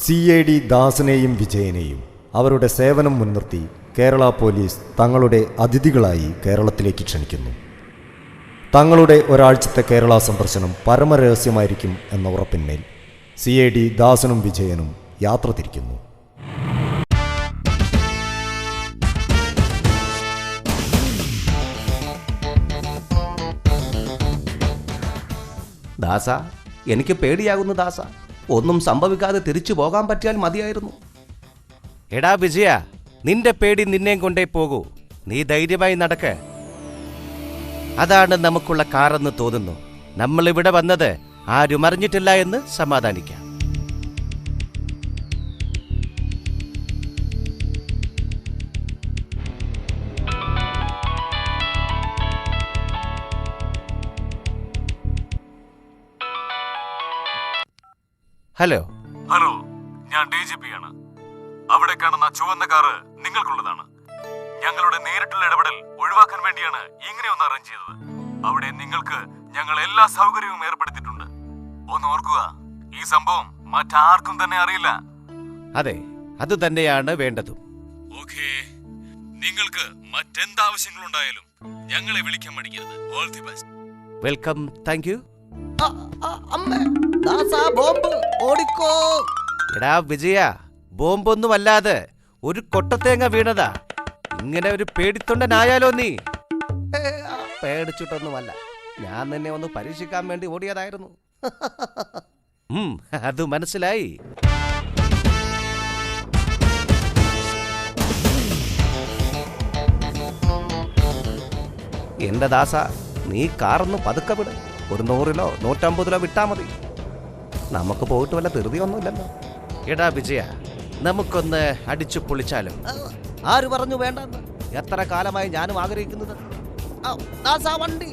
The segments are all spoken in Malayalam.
CID ദാസനെയും വിജയനെയും അവരുടെ സേവനം മുൻനിർത്തി കേരള പോലീസ് തങ്ങളുടെ അതിഥികളായി കേരളത്തിലേക്ക് ക്ഷണിക്കുന്നു. തങ്ങളുടെ ഒരാഴ്ചത്തെ കേരള സന്ദർശനം പരമരഹസ്യമായിരിക്കും എന്ന ഉറപ്പിന്മേൽ CID ദാസനും വിജയനും യാത്ര തിരിക്കുന്നു. ദാസ, എനിക്ക് പേടിയാകുന്നു ദാസ. ഒന്നും സംഭവിക്കാതെ തിരിച്ചു പോകാൻ പറ്റിയാൽ മതിയായിരുന്നു. എടാ വിജയ, നിന്റെ പേടി നിന്നെയും കൊണ്ടേ പോകൂ. നീ ധൈര്യമായി നടക്ക്. അതാണ് നമുക്കുള്ള കാറെന്ന് തോന്നുന്നു. നമ്മളിവിടെ വന്നത് ആരും അറിഞ്ഞിട്ടില്ല എന്ന് സമാധാനിക്കാം. ഹലോ, ഞാൻ DGP ആണ്. അവിടെ കാണുന്ന ചുവന്ന കാറ് നിങ്ങൾക്കുള്ളതാണ്. ഞങ്ങളുടെ നേരിട്ടുള്ള ഇടപെടൽ ഒഴിവാക്കാൻ വേണ്ടിയാണ് ഇങ്ങനെയൊന്ന് അറേഞ്ച് ചെയ്തത്. അവിടെ നിങ്ങൾക്ക് ഞങ്ങൾ എല്ലാ സൗകര്യവും ഏർപ്പെടുത്തിയിട്ടുണ്ട്. ഒന്ന് ഓർക്കുക, ഈ സംഭവം മറ്റാർക്കും തന്നെ അറിയില്ല. അതെ, അത് തന്നെയാണ് വേണ്ടതും. ഓക്കേ, നിങ്ങൾക്ക് മറ്റെന്താവശ്യങ്ങളുണ്ടായാലും ഞങ്ങളെ വിളിക്കാൻ മടിക്കരുത്. All the best. Welcome. Thank you. എടാ വിജയ, ബോംബൊന്നുമല്ലാതെ ഒരു കൊട്ടത്തേങ്ങ വീണതാ. ഇങ്ങനെ ഒരു പേടിത്തൊണ്ടനായാലോ നീ? പേടിച്ചിട്ടൊന്നുമല്ല, ഞാൻ നിന്നെ ഒന്ന് പരീക്ഷിക്കാൻ വേണ്ടി ഓടിയതായിരുന്നു. അത് മനസ്സിലായി. എന്റെ ദാസ, നീ കാറൊന്ന് പതുക്കെ വിട്. ഒരു 100-ലോ 150-ലോ വിട്ടാ മതി. നമുക്ക് പോയിട്ട് വല്ല ധൃതിയൊന്നുമില്ലല്ലോ. എടാ വിജയ, നമുക്കൊന്ന് അടിച്ചു പൊളിച്ചാലോ? ആര് പറഞ്ഞു വേണ്ടെന്ന്? എത്ര കാലമായി ഞാനും ആഗ്രഹിക്കുന്നത്. വണ്ടി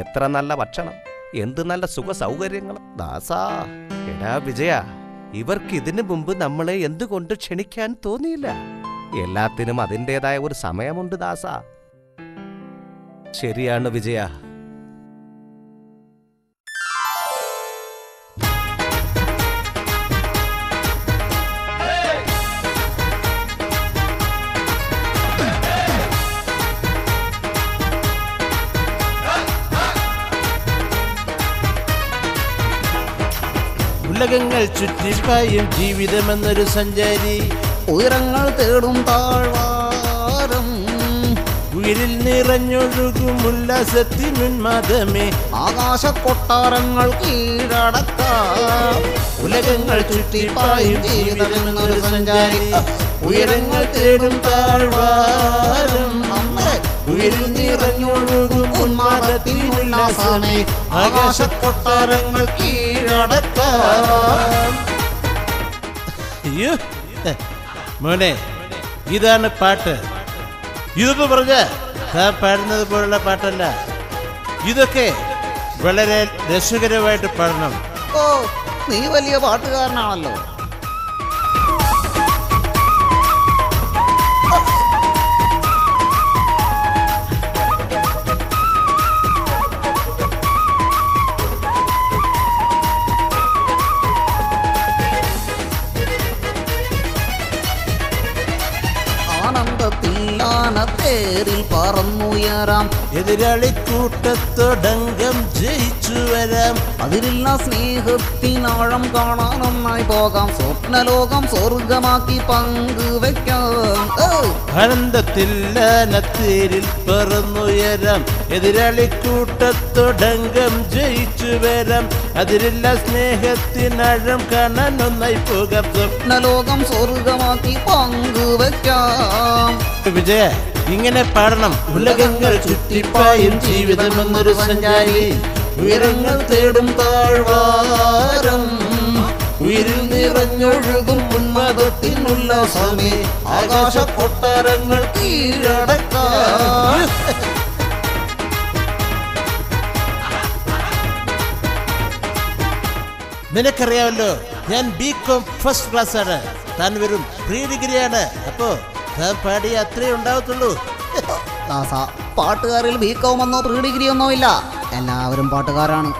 എത്ര നല്ല ഭക്ഷണം, എന്ത് നല്ല സുഖ സൗകര്യങ്ങൾ. ദാസാ, എടാ വിജയ, ഇവർക്ക് ഇതിനു മുമ്പ് നമ്മളെ എന്തുകൊണ്ട് ക്ഷണിക്കാൻ തോന്നിയില്ല? എല്ലാത്തിനും അതിൻ്റെതായ ഒരു സമയമുണ്ട് ദാസ. ശരിയാണ് വിജയ. ഉലകങ്ങൾ ചുറ്റിപ്പായും ജീവിതമെന്നൊരു സഞ്ചാരി, ഉയരങ്ങൾ തേടും താഴ്വാരം, ഉയരിൽ നിറഞ്ഞൊഴുകും ഉല്ലാസത്തിനുന്മാദമേ, ആകാശ കൊട്ടാരങ്ങൾ കീഴടക്കാം. ഉലകങ്ങൾ ചുറ്റിപ്പായും ജീവിതമെന്നൊരു സഞ്ചാരി, ഉയരങ്ങൾ തേടും താഴ്വാരം, ഉയരിൽ നിറഞ്ഞൊഴുകും ഉന്മാദത്തിനുല്ലാസമേ, ആകാശ കൊട്ടാരങ്ങൾ കീഴടക്കാം. അയ്യോ മോനെ, ഇതാണ് പാട്ട്. ഇതൊക്കെ പറഞ്ഞ താൻ പാടുന്നത് പോലുള്ള പാട്ടല്ല. ഇതൊക്കെ വളരെ രസകരമായിട്ട് പാടണം. ഓ, നീ വലിയ പാട്ടുകാരനാണല്ലോ. തേരിൽ പറന്നുയരാം, എതിരാളി കൂട്ടത്തോടങ്കം ജയിച്ചു വരാം, അതിലുള്ള സ്നേഹത്തിനാഴം കാണാൻ ഒന്നായി പോകാം, സ്വപ്നലോകം സ്വർഗമാക്കി പങ്കുവെക്കാം. ആനന്ദത്തിൽ തേരിൽ പറന്നുയരാം, എതിരാളി കൂട്ടത്തോടങ്കം ജയിച്ചു വരാം, അതിലുള്ള സ്നേഹത്തിനാഴം കാണാൻ ഒന്നായി പോകാം, സ്വപ്നലോകം സ്വർഗമാക്കി പങ്കുവെക്കാം. വിജയ, ഇങ്ങനെ പാടണം. ഉലകങ്ങൾ ചുറ്റിപ്പായും ജീവിതമെന്നൊരു സഞ്ചാരി, ഉയരങ്ങൾ തേടും താഴ്വാരം, ഉയിരിൽ നിറഞ്ഞൊഴുകും ഉന്മദത്തിനുല്ലാസമേ ആകാശ കൊട്ടാരങ്ങൾ കീഴടക്കാം. നിനക്കറിയാമല്ലോ, ഞാൻ ബികോം ഫസ്റ്റ് ക്ലാസ് ആണ്, താൻ വെറും പ്രീ ഡിഗ്രിയാണ്. അപ്പോ താൻ പാടിയ അത്രേ ഉണ്ടാവത്തുള്ളൂ. ദാസ, പാട്ടുകാരിൽ ബികോം എന്നോ പ്രീ ഡിഗ്രി ഒന്നോ ഇല്ല, എല്ലാവരും പാട്ടുകാരാണ്.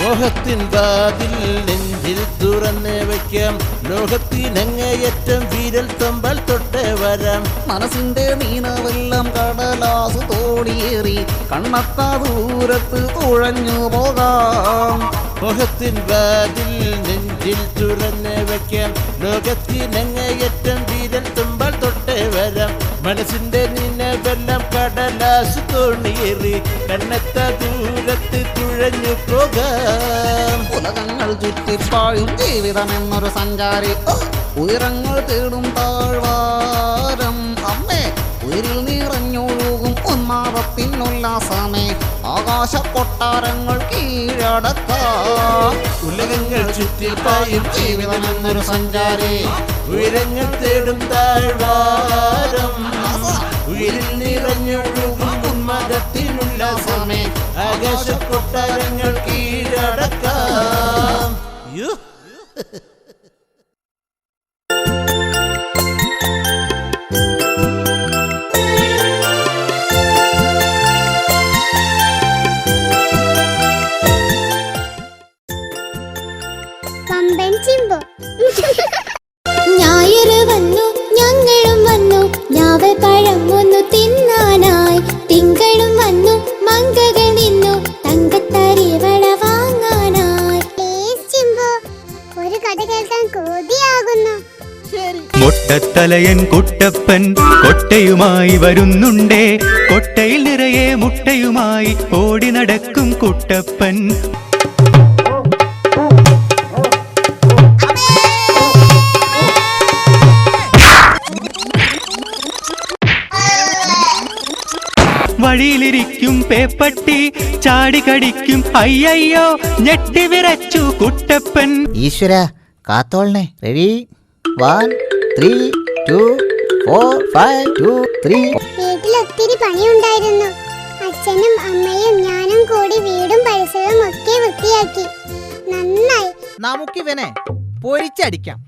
മോഹത്തിൻ വാതിൽ നെഞ്ചിൽ തുറന്നേ വയ്ക്കാം, ലോകത്തിനങ്ങേയറ്റം വീരൽ തൊമ്പൽ തൊട്ടേ വരാം. മനസ്സിന്റെ നീനവെല്ലാം കടലാസ് തോടിയേറി കണ്ണത്താ ദൂരത്ത് തുഴഞ്ഞു പോകാം. മോഹത്തിൻ വാതിൽ നെഞ്ചിൽ തുറന്നേ വയ്ക്കാം, ലോകത്തിനങ്ങേയറ്റം വീരൽ തുമ്പൽ തൊട്ടേ വരാം. മനസ്സിന്റെ നിലവെല്ലാം കടലാസ് തോണിയേറി കണ്ണത്താ ദൂരത്ത് തുഴഞ്ഞു പോകാം. ഉലകങ്ങൾ ചുറ്റിപ്പായും ജീവിതം എന്നൊരു സഞ്ചാരി, ഉയരങ്ങൾ തേടും താഴ്വാരം. അമ്മേ, ഉയിരിൽ നിറഞ്ഞൊഴുകും ഉന്മാദത്തിനുല്ലാസമേ ആകാശ കൊട്ടാരങ്ങൾ കീഴടക്കാം. ഉലകങ്ങൾ ചുറ്റിപ്പായും ജീവിതം എന്നൊരു സഞ്ചാരി, ഉയരങ്ങൾ തേടും താഴ്വാരം. ഉയിരിൽ നിറഞ്ഞൊഴുകും ഉന്മാദത്തിനുല്ലാസമേ ആകാശ കൊട്ടാരങ്ങൾ കീഴടക്കാം. ഞായറ് വന്നു, ഞങ്ങളും വന്നു, ഞാവൽ പഴം ഒന്നു തിന്നാനായി. തിങ്കളും വന്നു, മങ്കകൾ നിന്നു, തങ്കത്തരിവള വാങ്ങാനായി. ഒരു കഥ കേൾക്കാൻ കൊതിയാകുന്നു. മുട്ടത്തലയൻ കുട്ടപ്പൻ കൊട്ടയുമായി വരുന്നുണ്ടേ, കൊട്ടയിൽ നിറയെ മുട്ടയുമായി ഓടി നടക്കും കുട്ടപ്പൻ. വഴിയിലിരിക്കും പേപ്പട്ടി ചാടിക്കടിക്കും, അയ്യയ്യോ ഞെട്ടി വിറച്ചു കുട്ടപ്പൻ. ഈശ്വര കാത്തോളനെ. റെഡി 1 3 2 4 5 2 3. വീട്ടിൽ ഒത്തിരി പണിയുണ്ടായിരുന്നു. അച്ഛനും അമ്മയും ഞാനും കൂടി വീടും പരിസരവും ഒക്കെ വൃത്തിയാക്കി. നന്നായി. നമുക്കിവനെ പൊരിച്ചടിക്കാം.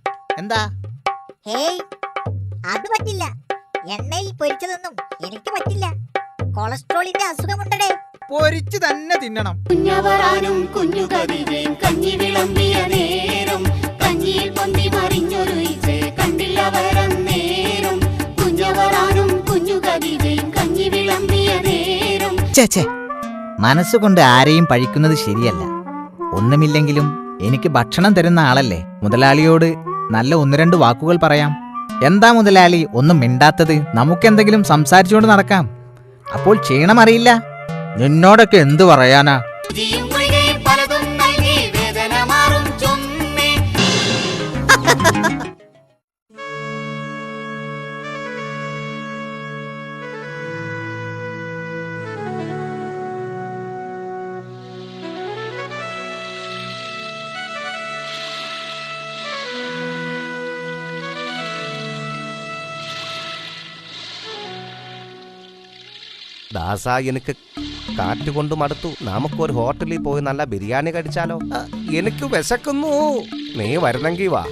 എന്താ? ഹേയ്, അത് പറ്റില്ല. എണ്ണയിൽ പൊരിച്ചതൊന്നും എനിക്ക് പറ്റില്ല. കൊളസ്ട്രോളിന്റെ അസുഖമുണ്ടേ. പൊരിച്ചു തന്നെ തിന്നണം. കുഞ്ഞവറാനും കുഞ്ഞു കവിതയും കഞ്ഞി വിളമ്പിയ നേരം, കഞ്ഞിയിൽ പൊന്തി മറിഞ്ഞൊരു ഈച്ചെ കണ്ടില്ല വരം നേരം. കുഞ്ഞവറാനും കുഞ്ഞു കവിതയും കഞ്ഞി വിളമ്പിയ നേരം. ചേച്ചേ, മനസ്സുകൊണ്ട് ആരെയും പഴിക്കുന്നത് ശരിയല്ല. ഒന്നുമില്ലെങ്കിലും എനിക്ക് ഭക്ഷണം തരുന്ന ആളല്ലേ. മുതലാളിയോട് നല്ല 1-2 വാക്കുകൾ പറയാം. എന്താ മുതലാളി ഒന്നും മിണ്ടാത്തത്? നമുക്കെന്തെങ്കിലും സംസാരിച്ചുകൊണ്ട് നടക്കാം. അപ്പോൾ ക്ഷീണം അറിയില്ല. നിന്നോടൊക്കെ എന്തു പറയാനാ? ദാസ, എനിക്ക് കാറ്റുകൊണ്ട് മടുത്തു. നമുക്കൊരു ഹോട്ടലിൽ പോയി നല്ല ബിരിയാണി കഴിച്ചാലോ? എനിക്ക് വിശക്കുന്നു. നീ വരുന്നെങ്കി വാ.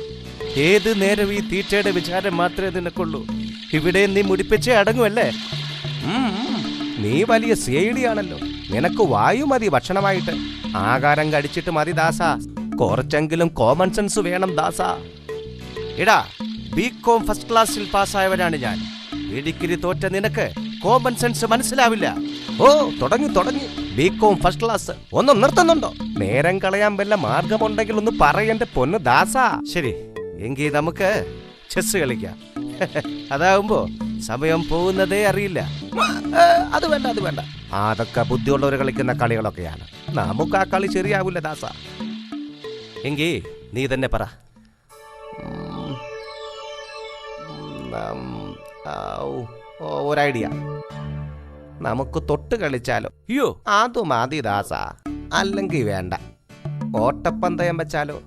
ഏത് നേരം ഈ തീറ്റയുടെ വിചാരം മാത്രമേ നിനക്കുള്ളൂ. ഇവിടെ നീ മുടിപ്പിച്ചേ അടങ്ങുമല്ലേ? നീ വലിയ CID ആണല്ലോ. നിനക്ക് വായു മതി ഭക്ഷണമായിട്ട്. ആഹാരം കഴിച്ചിട്ട് മതി ദാസ. കുറച്ചെങ്കിലും കോമൺ സെൻസ് വേണം ദാസ. എടാ, ബികോം ഫസ്റ്റ് ക്ലാസ്സിൽ പാസ്സായവനാണ് ഞാൻ. ഡിഗ്രി തോറ്റ നിനക്ക് കോമൺ സെൻസ് മനസ്സിലാവില്ല. ഓ, തുടങ്ങി ബികോം ഫസ്റ്റ് ക്ലാസ്. ഒന്നും നിർത്തുന്നുണ്ടോ? നേരം കളയാൻ വല്ല മാർഗമുണ്ടെങ്കിൽ ഒന്ന് പറയന്റെ പൊന്നു ദാസ. ശരി, എങ്കിൽ നമുക്ക് ചെസ് കളിക്കാം. അതാവുമ്പോ സമയം പോകുന്നതേ അറിയില്ല. അത് വേണ്ട. അതൊക്കെ ബുദ്ധിയുള്ളവർ കളിക്കുന്ന കളികളൊക്കെയാണ്. നമുക്ക് ആ കളി ശരിയാവില്ല ദാസ. എങ്കിൽ നീ തന്നെ പറ. ഒരു ഐഡിയ. നമുക്ക് തൊട്ട് കളിച്ചാലോ? അയ്യോ, അത് മതി ദാസ. അല്ലെങ്കിൽ വേണ്ട, ഓട്ടപ്പന്തയം വെച്ചാലോ?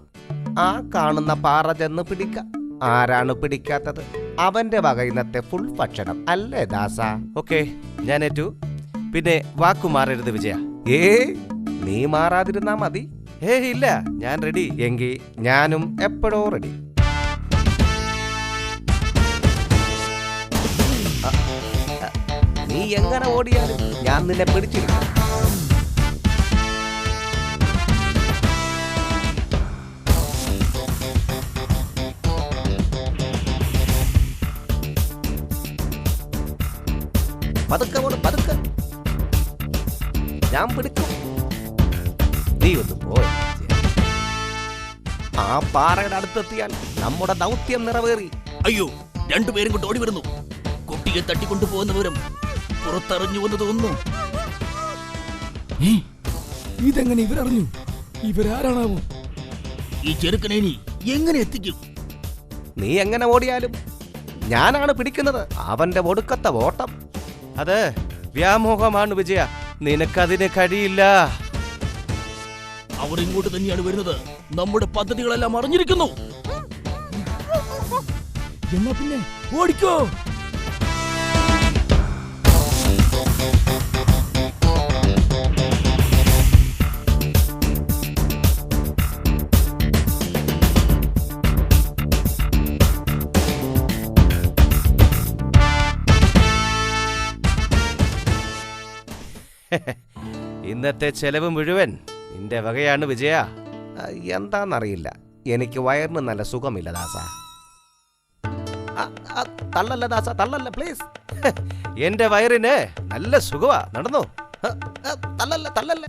ആ കാണുന്ന പാറ ചെന്ന് പിടിക്കാം. ആരാണ് പിടിക്കാത്തത്? അവന്റെ വക ഇന്നത്തെ ഫുൾ ഭക്ഷണം അല്ലേ ദാസ? ഓക്കെ, ഞാൻ ഏറ്റു. പിന്നെ വാക്കു മാറരുത് വിജയ. നീ മാറാതിരുന്നാ മതി. ഇല്ല, ഞാൻ റെഡി. എങ്കിൽ ഞാനും എപ്പോഴോ റെഡി. നീ എങ്ങനെ ഓടിയാലും ഞാൻ നിന്നെ പിടിച്ചിരിക്കും. പതുക്കെ ഓടും, പതുക്കെ. ഞാൻ പിടിക്കും. നീ ഒന്ന് പോയ. ആ പാറയുടെ അടുത്തെത്തിയാൽ നമ്മുടെ ദൗത്യം നിറവേറി. അയ്യോ, രണ്ടുപേരും കൊണ്ട് ഓടി വരുന്നു. കുട്ടിയെ തട്ടിക്കൊണ്ടു പോകുന്ന വിവരം പുറത്തറിഞ്ഞു എന്ന് തോന്നുന്നു. ഇതെങ്ങനെ ഇവരറിഞ്ഞു? ഇവരാരാണാവോ? ഈ ചെറുക്കനെ നീ എങ്ങനെ എത്തിക്കും? നീ എങ്ങനെ ഓടിയാലും ഞാനാണ് പിടിക്കുന്നത്. അവന്റെ ഒടുക്കത്തെ ഓട്ടം അത് വ്യാമോഹമാണ് വിജയ. നിനക്കതിന് കഴിയില്ല. അവർ ഇങ്ങോട്ട് തന്നെയാണ് വരുന്നത്. നമ്മുടെ പദ്ധതികളെല്ലാം അറിഞ്ഞിരിക്കുന്നു. എന്നാ പിന്നെ ഓടിക്കോ. ഇന്നത്തെ ചെലവ് മുഴുവൻ നിന്റെ വകയാണ് വിജയ. എന്താന്നറിയില്ല, എനിക്ക് വയറിന് നല്ല സുഖമില്ല ദാസ. തള്ളല്ല ദാസ, തള്ളല്ല പ്ലീസ്. എന്റെ വയറിന് നല്ല സുഖമാ. നടന്നോ. തള്ളല്ല, തള്ളല്ല.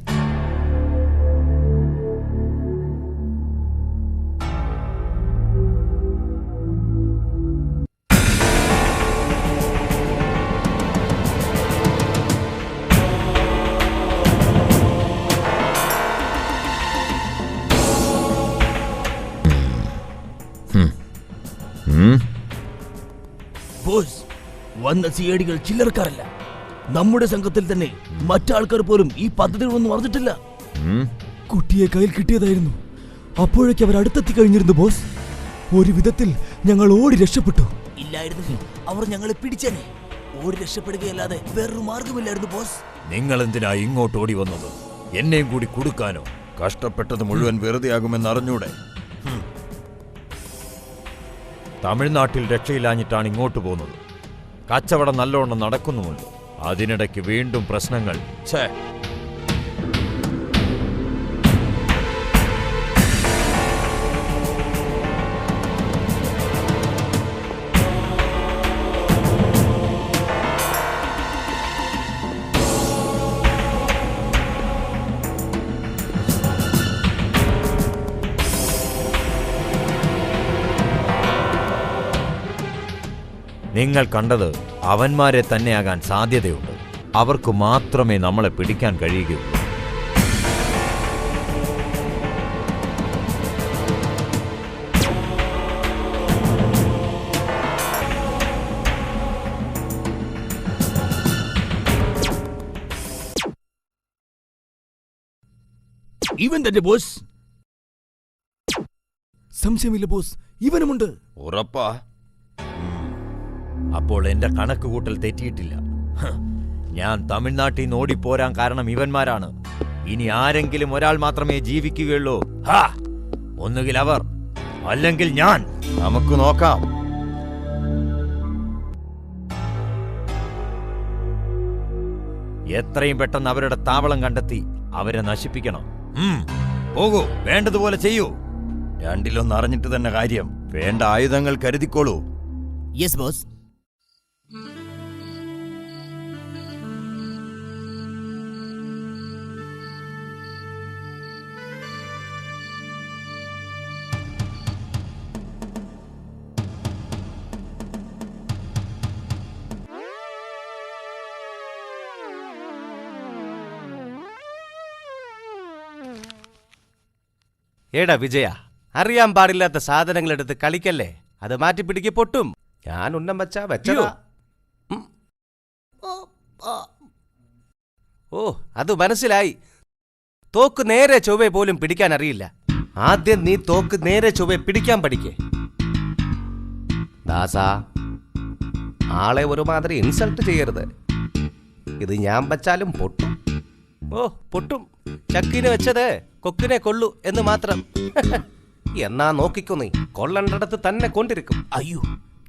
ബോസ്, വന്ന സിഐഡികൾ ചില്ലറക്കാരല്ല. നമ്മുടെ സംഘത്തിൽ തന്നെ മറ്റാൾക്കാർ പോലും ഈ പദ്ധതികളൊന്നും അറിഞ്ഞിട്ടില്ല. കുട്ടിയെ കയ്യിൽ കിട്ടിയതായിരുന്നു. അപ്പോഴേക്ക് അവർ അടുത്തെത്തി കഴിഞ്ഞിരുന്നു ബോസ്. ഒരു വിധത്തിൽ ഞങ്ങൾ ഓടി രക്ഷപ്പെട്ടു. ഇല്ലായിരുന്നെങ്കിൽ അവർ ഞങ്ങളെ പിടിച്ചേനെ. ഓടി രക്ഷപ്പെടുകയല്ലാതെ വേറൊരു മാർഗമില്ലായിരുന്നു ബോസ്. നിങ്ങൾ എന്തിനാ ഇങ്ങോട്ട് ഓടി വന്നത്? എന്നെയും കൂടി കൊടുക്കാനോ? കഷ്ടപ്പെട്ടത് മുഴുവൻ വെറുതെ ആകുമെന്ന് അറിഞ്ഞൂടെ? തമിഴ്നാട്ടിൽ രക്ഷയില്ലാഞ്ഞിട്ടാണ് ഇങ്ങോട്ട് പോകുന്നത്. കച്ചവടം നല്ലോണം നടക്കുന്നുമുണ്ട്. അതിനിടയ്ക്ക് വീണ്ടും പ്രശ്നങ്ങൾ. ഛേ, നിങ്ങൾ കണ്ടത് അവന്മാരെ തന്നെയാകാൻ സാധ്യതയുണ്ട്. അവർക്ക് മാത്രമേ നമ്മളെ പിടിക്കാൻ കഴിയുകയുള്ളൂ. ഇവൻ തന്നെ ബോസ്. സംശയമില്ല ബോസ്, ഇവനുമുണ്ട്. ഉറപ്പാ? അപ്പോൾ എന്റെ കണക്കുകൂട്ടൽ തെറ്റിയിട്ടില്ല. ഞാൻ തമിഴ്നാട്ടിൽ നിന്ന് ഓടിപ്പോരാൻ കാരണം ഇവന്മാരാണ്. ഇനി ആരെങ്കിലും ഒരാൾ മാത്രമേ ജീവിക്കുകയുള്ളൂ. ഒന്നുകിൽ അവർ, അല്ലെങ്കിൽ ഞാൻ. നമുക്ക് നോക്കാം. എത്രയും പെട്ടെന്ന് അവരുടെ താവളം കണ്ടെത്തി അവരെ നശിപ്പിക്കണം. പോകൂ, വേണ്ടതുപോലെ ചെയ്യൂ. രണ്ടിലൊന്ന് അറിഞ്ഞിട്ട് തന്നെ കാര്യം. വേണ്ട ആയുധങ്ങൾ കരുതിക്കോളൂ. Yes boss. ഏടാ വിജയ, അറിയാൻ പാടില്ലാത്ത സാധനങ്ങൾ എടുത്ത് കളിക്കല്ലേ. അത് മാറ്റിപ്പിടിക്ക് പൊട്ടും. ഞാൻ ഉന്നം വെച്ചാ വെച്ചോ. ഓ, അത് മനസ്സിലായി. തോക്ക് നേരെ ചൊവ്വെ പോലും പിടിക്കാൻ അറിയില്ല. ആദ്യം നീ തോക്ക് നേരെ ചൊവ്വെ പിടിക്കാൻ പഠിക്കേ. ദാസാ, ആളെ ഒരുമാതിരി ഇൻസൾട്ട് ചെയ്യരുത്. ഇത് ഞാൻ വച്ചാലും പൊട്ടും. ഓ, പൊട്ടും. ചക്കിന് വെച്ചത് കൊക്കിനെ കൊള്ളു എന്ന് മാത്രം. എന്നാ നോക്കിക്കോ, നീ കൊള്ളണ്ടടത്ത് തന്നെ കൊണ്ടിരിക്കും. അയ്യോ,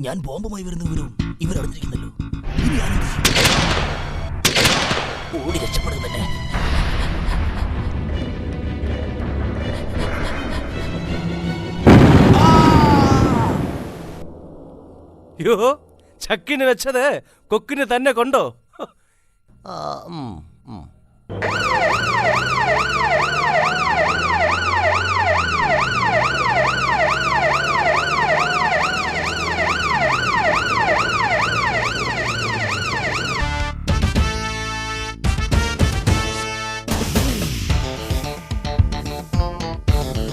ഞാൻ ബോംബുമായി വരുന്ന വിവരവും ഇവരറിഞ്ഞിരിക്കുന്നല്ലോ. ഓടി രക്ഷപ്പെടും തന്നെ. യോ, ചക്കിന് വെച്ചത് കൊക്കിന് തന്നെ കൊണ്ടോ?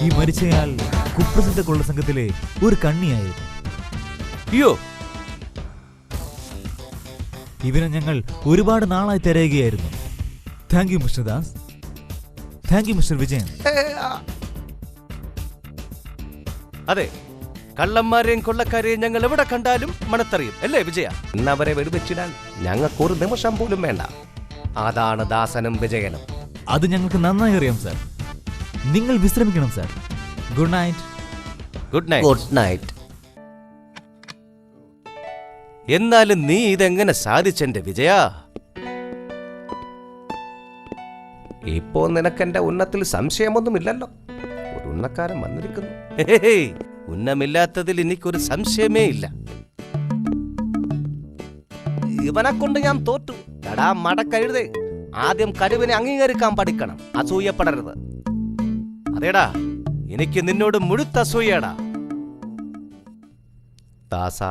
ഈ മരിച്ചയാൾ കുപ്രസിദ്ധ കൊള്ള സംഘത്തിലെ ഒരു കണ്ണിയായിരുന്നു. അയ്യോ, ഇവനെ ഞങ്ങൾ ഒരുപാട് നാളായി തിരയുകയായിരുന്നു. Thank you mister Das. Thank you mister Vijayan. അതെ, കള്ളന്മാരെയും കൊള്ളക്കാരെയും ഞങ്ങൾ എവിടെ കണ്ടാലും മണത്തറിയും അല്ലേ വിജയ? ഇന്നവരെ വെടിവെച്ചിടാൻ ഞങ്ങൾക്കൊരു നിമിഷം പോലും വേണ്ട. അതാണ് ദാസനും വിജയനും. അത് ഞങ്ങൾക്ക് നന്നായി അറിയാം സാർ. നിങ്ങൾ വിശ്രമിക്കണം sir. Good night. Good night. Good night. എന്നാലും നീ ഇതെങ്ങനെ സാധിച്ചെന്റെ വിജയ? ഇപ്പോ നിനക്കെന്റെ ഉന്നത്തിൽ സംശയമൊന്നുമില്ലല്ലോ. ഒരു ഉന്നക്കാരൻ വന്നിരിക്കുന്നു. ഉന്നമില്ലാത്തതിൽ എനിക്കൊരു സംശയമേ ഇല്ല. ഇവനെ കൊണ്ട് ഞാൻ തോറ്റു. എടാ മടക്കഴുതേ, ആദ്യം കഴിവിനെ അംഗീകരിക്കാൻ പഠിക്കണം. അസൂയപ്പെടരുത്. അതേടാ, എനിക്ക് നിന്നോട് മുഴുത്ത അസൂയടാ. ദാസ,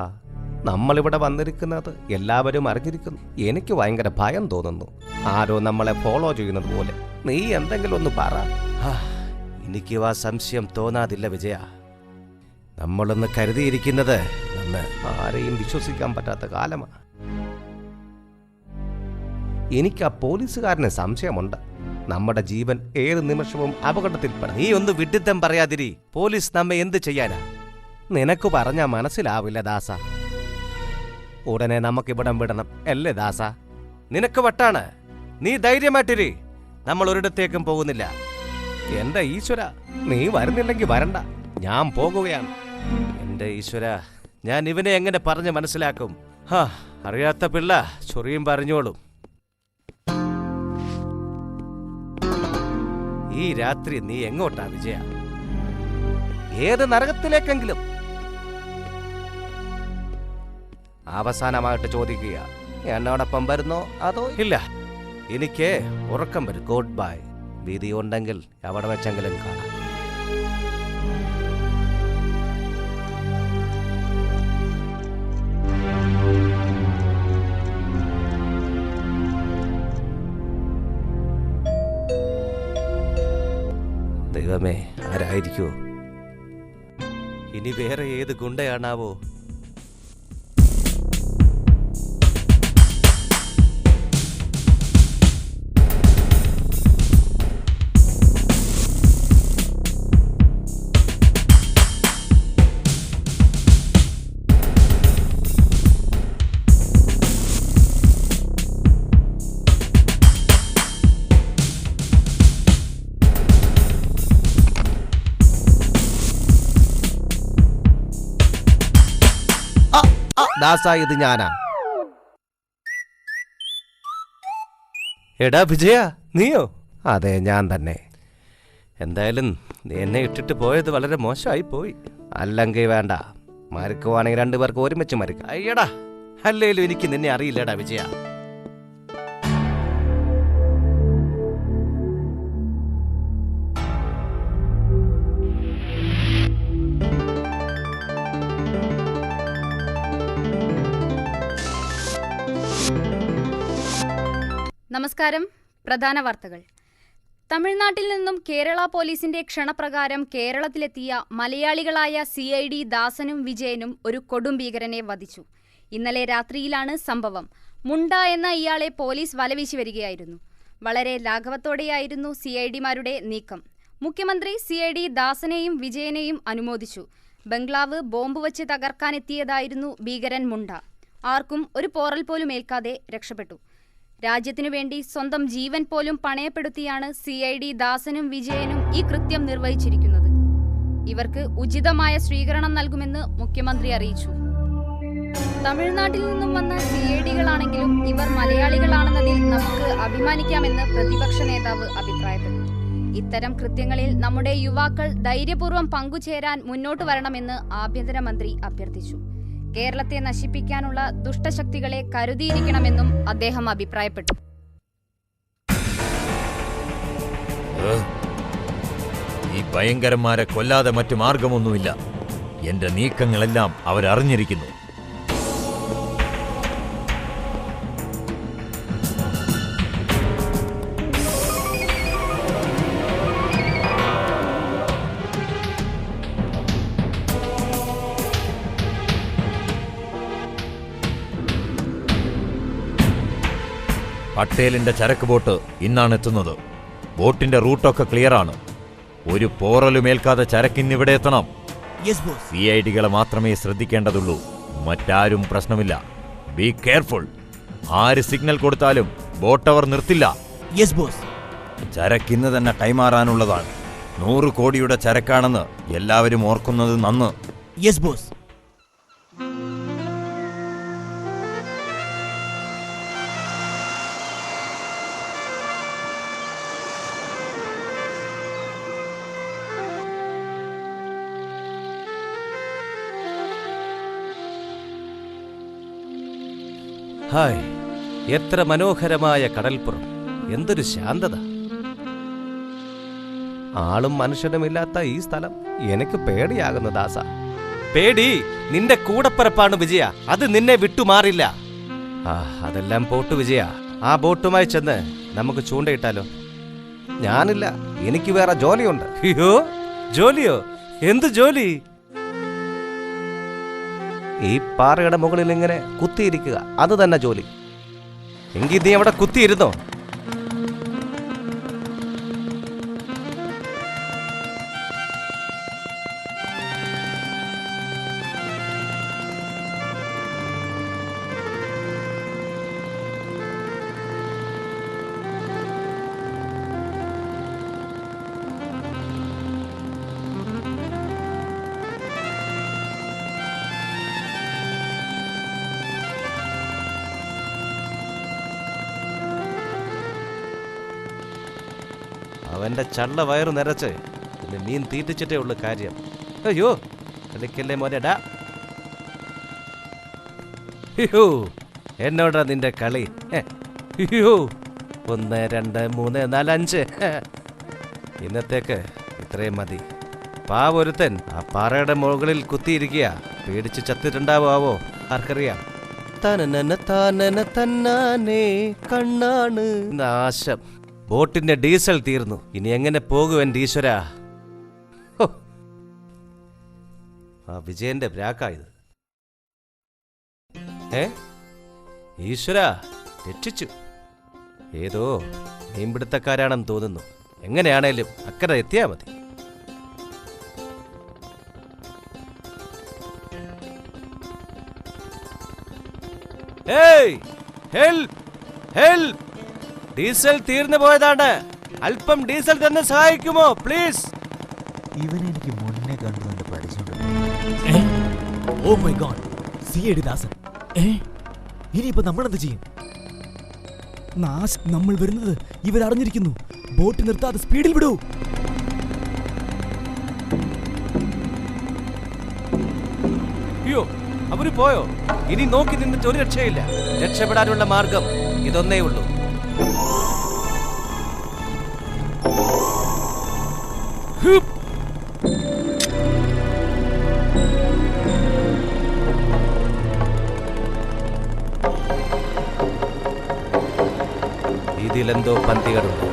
നമ്മളിവിടെ വന്നിരിക്കുന്നത് എല്ലാവരും അറിഞ്ഞിരിക്കുന്നു. എനിക്ക് ഭയങ്കര ഭയം തോന്നുന്നു. ആരോ നമ്മളെ ഫോളോ ചെയ്യുന്നത് പോലെ. നീ എന്തെങ്കിലും ഒന്ന് പറ. എനിക്ക് ആ സംശയം തോന്നാതില്ല വിജയ. നമ്മളൊന്ന് കരുതിയിരിക്കുന്നത് നമ്മൾ ആരെയും വിശ്വസിക്കാൻ പറ്റാത്ത കാലമാണ്. എനിക്ക് ആ പോലീസുകാരന് സംശയമുണ്ട്. നമ്മുടെ ജീവൻ ഏത് നിമിഷവും അപകടത്തിൽപ്പെടാം. നീ ഒന്ന് വിഡിത്തം പറയാതിരി. പോലീസ് നമ്മെ എന്ത് ചെയ്യാനാ? നിനക്ക് പറഞ്ഞാ മനസ്സിലാവില്ല ദാസ. ഉടനെ നമുക്കിവിടം വിടണം അല്ലേ ദാസ? നിനക്ക് വട്ടാണ്. നീ ധൈര്യമായിട്ടിരി. നമ്മൾ ഒരിടത്തേക്കും പോകുന്നില്ല. എന്റെ ഈശ്വര, നീ വരുന്നില്ലെങ്കിൽ വരണ്ട. ഞാൻ പോകുകയാണ്. എന്റെ ഈശ്വര, ഞാൻ ഇവനെ എങ്ങനെ പറഞ്ഞ് മനസ്സിലാക്കും? അറിയാത്ത പിള്ള ചൊറിയും പറഞ്ഞോളും. ഈ രാത്രി നീ എങ്ങോട്ടാ വിജയ? ഏത് നരകത്തിലേക്കെങ്കിലും? അവസാനമായിട്ട് ചോദിക്കുക, എന്നോടൊപ്പം വരുന്നോ അതോ ഇല്ല? എനിക്ക് ഉറക്കം വരും. Good bye. വിധി ഉണ്ടെങ്കിൽ എവിടെ വെച്ചെങ്കിലും കാണാം. ദൈവമേ, ആരായിരിക്കോ? ഇനി വേറെ ഏത് ഗുണ്ടയാണാവോ? ദാസ, ഇത് ഞാനാ. എടാ വിജയ, നീയോ? അതെ, ഞാൻ തന്നെ. എന്തായാലും നീ എന്നെ ഇട്ടിട്ട് പോയത് വളരെ മോശമായി പോയി. അല്ലെങ്കിൽ വേണ്ട, മരിക്കുവാണെങ്കിൽ രണ്ടുപേർക്ക് ഒരുമിച്ച് മരിക്കാം. അയ്യടാ, അല്ലേലും എനിക്ക് നിന്നെ അറിയില്ലടാ വിജയ. നമസ്കാരം. പ്രധാന വാർത്തകൾ. തമിഴ്നാട്ടിൽ നിന്നും കേരള പോലീസിന്റെ ക്ഷണപ്രകാരം കേരളത്തിലെത്തിയ മലയാളികളായ CID ദാസനും വിജയനും ഒരു കൊടും ഭീകരനെ വധിച്ചു. ഇന്നലെ രാത്രിയിലാണ് സംഭവം. മുണ്ട എന്ന ഇയാളെ പോലീസ് വലവീശി വരികയായിരുന്നു. വളരെ ലാഘവത്തോടെയായിരുന്നു CIDമാരുടെ നീക്കം. മുഖ്യമന്ത്രി CID ദാസനെയും വിജയനെയും അനുമോദിച്ചു. ബംഗ്ലാവ് ബോംബ് വച്ച് തകർക്കാനെത്തിയതായിരുന്നു ഭീകരൻ മുണ്ട. ആർക്കും ഒരു പോറൽ പോലും ഏൽക്കാതെ രക്ഷപ്പെട്ടു. രാജ്യത്തിനു വേണ്ടി സ്വന്തം ജീവൻ പോലും പണയപ്പെടുത്തിയാണ് CID ദാസനും വിജയനും ഈ കൃത്യം നിർവഹിച്ചിരിക്കുന്നത്. ഇവർക്ക് ഉചിതമായ സ്വീകരണം നൽകുമെന്ന് മുഖ്യമന്ത്രി അറിയിച്ചു. തമിഴ്നാട്ടിൽ നിന്നും വന്ന CIDകളാണെങ്കിലും ഇവർ മലയാളികളാണെന്നതിൽ നമുക്ക് അഭിമാനിക്കാമെന്ന് പ്രതിപക്ഷ നേതാവ് അഭിപ്രായപ്പെട്ടു. ഇത്തരം കൃത്യങ്ങളിൽ നമ്മുടെ യുവാക്കൾ ധൈര്യപൂർവ്വം പങ്കുചേരാൻ മുന്നോട്ട് വരണമെന്ന് ആഭ്യന്തരമന്ത്രി അഭ്യർത്ഥിച്ചു. കേരളത്തെ നശിപ്പിക്കാനുള്ള ദുഷ്ടശക്തികളെ കരുതിയിരിക്കണമെന്നും അദ്ദേഹം അഭിപ്രായപ്പെട്ടു. ഈ ഭയങ്കരന്മാരെ കൊല്ലാതെ മറ്റു മാർഗമൊന്നുമില്ല. എന്റെ നീക്കങ്ങളെല്ലാം അവരറിഞ്ഞിരിക്കുന്നു. പട്ടേലിന്റെ ചരക്ക് ബോട്ട് ഇന്നാണ് എത്തുന്നത്. ബോട്ടിന്റെ റൂട്ടൊക്കെ ക്ലിയറാണ്. ഒരു പോറലുമേൽക്കാതെ ചരക്കിന്നിവിടെ എത്തണം. CIDകളെ മാത്രമേ ശ്രദ്ധിക്കേണ്ടതുള്ളൂ. മറ്റാരും പ്രശ്നമില്ല. Be careful. ആര് സിഗ്നൽ കൊടുത്താലും ബോട്ട് അവർ നിർത്തില്ല. ചരക്കിന്ന് തന്നെ കൈമാറാനുള്ളതാണ്. 100 കോടിയുടെ ചരക്കാണെന്ന് എല്ലാവരും ഓർക്കുന്നത് നന്ന്. ഹായ്, എത്ര മനോഹരമായ കടൽപ്പുറം! എന്തൊരു ശാന്തത! ആളും മനുഷ്യനുമില്ലാത്ത ഈ സ്ഥലം എനിക്ക് പേടിയാകുന്നു ദാസ. പേടി നിന്റെ കൂടപ്പിറപ്പാണ് വിജയ. അത് നിന്നെ വിട്ടുമാറില്ല. അതെല്ലാം പോട്ടു വിജയ. ആ ബോട്ടുമായി ചെന്ന് നമുക്ക് ചൂണ്ടയിട്ടാലോ? ഞാനില്ല, എനിക്ക് വേറെ ജോലിയുണ്ട്. അയ്യോ, ജോലിയോ? എന്ത് ജോലി? ഈ പാറയുടെ മുകളിൽ ഇങ്ങനെ കുത്തിയിരിക്കുക, അത് തന്നെ ജോലി. എങ്കിൽ നീ അവിടെ കുത്തിയിരുന്നോ? അവന്റെ ചള്ള വയറ് നിറച്ച് പിന്നെ മീൻ തീറ്റിച്ചിട്ടേ ഉള്ളു കാര്യം. അയ്യോ, അതൊക്കെയല്ലേ മോനെടാ. അയ്യോ, എന്നോടാ നിന്റെ കളി? അയ്യോ, 1 2 3 4 5. ഇന്നത്തേക്ക് ഇത്രയും മതി. പാവൊരുത്തൻ ആ പാറയുടെ മുകളിൽ കുത്തിയിരിക്കുക. പേടിച്ച് ചത്തിട്ടുണ്ടാവോ? ആർക്കറിയാം. തനന താനന തന്നാനേ കണ്ണാണ്. നാശം. ബോട്ടിന്റെ ഡീസൽ തീർന്നു. ഇനി എങ്ങനെ പോകുവൻ ഈശ്വര? ആ വിജയന്റെ ബ്രാക്കായത്. ഈശ്വര, രക്ഷിച്ചു. ഏതോ മീൻപിടുത്തക്കാരാണെന്ന് തോന്നുന്നു. എങ്ങനെയാണേലും അക്കരെ എത്തിയാ മതി. ഹെൽപ്പ്! ഹെൽപ്പ്! ഡീസൽ തീർന്നു പോയതാണ്. അല്പം ഡീസൽ തന്നെ സഹായിക്കുമോ പ്ലീസ്? ഇവനെ എനിക്ക് മുന്നേ കണ്ടുകൊണ്ട് പരിചയമുണ്ട്. ഓ മൈ ഗോഡ്, CID ദാസൻ. ഇനിയിപ്പോ നമ്മളെന്ത് ചെയ്യും? നമ്മൾ വരുന്നത് ഇവരറിഞ്ഞിരിക്കുന്നു. ബോട്ട് നിർത്താതെ സ്പീഡിൽ വിടൂ. അയ്യോ, അവര് പോയോ? ഇനി നോക്കി നിന്നിട്ട് ഒരു രക്ഷയില്ല. രക്ഷപ്പെടാനുള്ള മാർഗം ഇതൊന്നേ ഉള്ളൂ. ഇതിലെന്തോ പന്തികളുണ്ട്.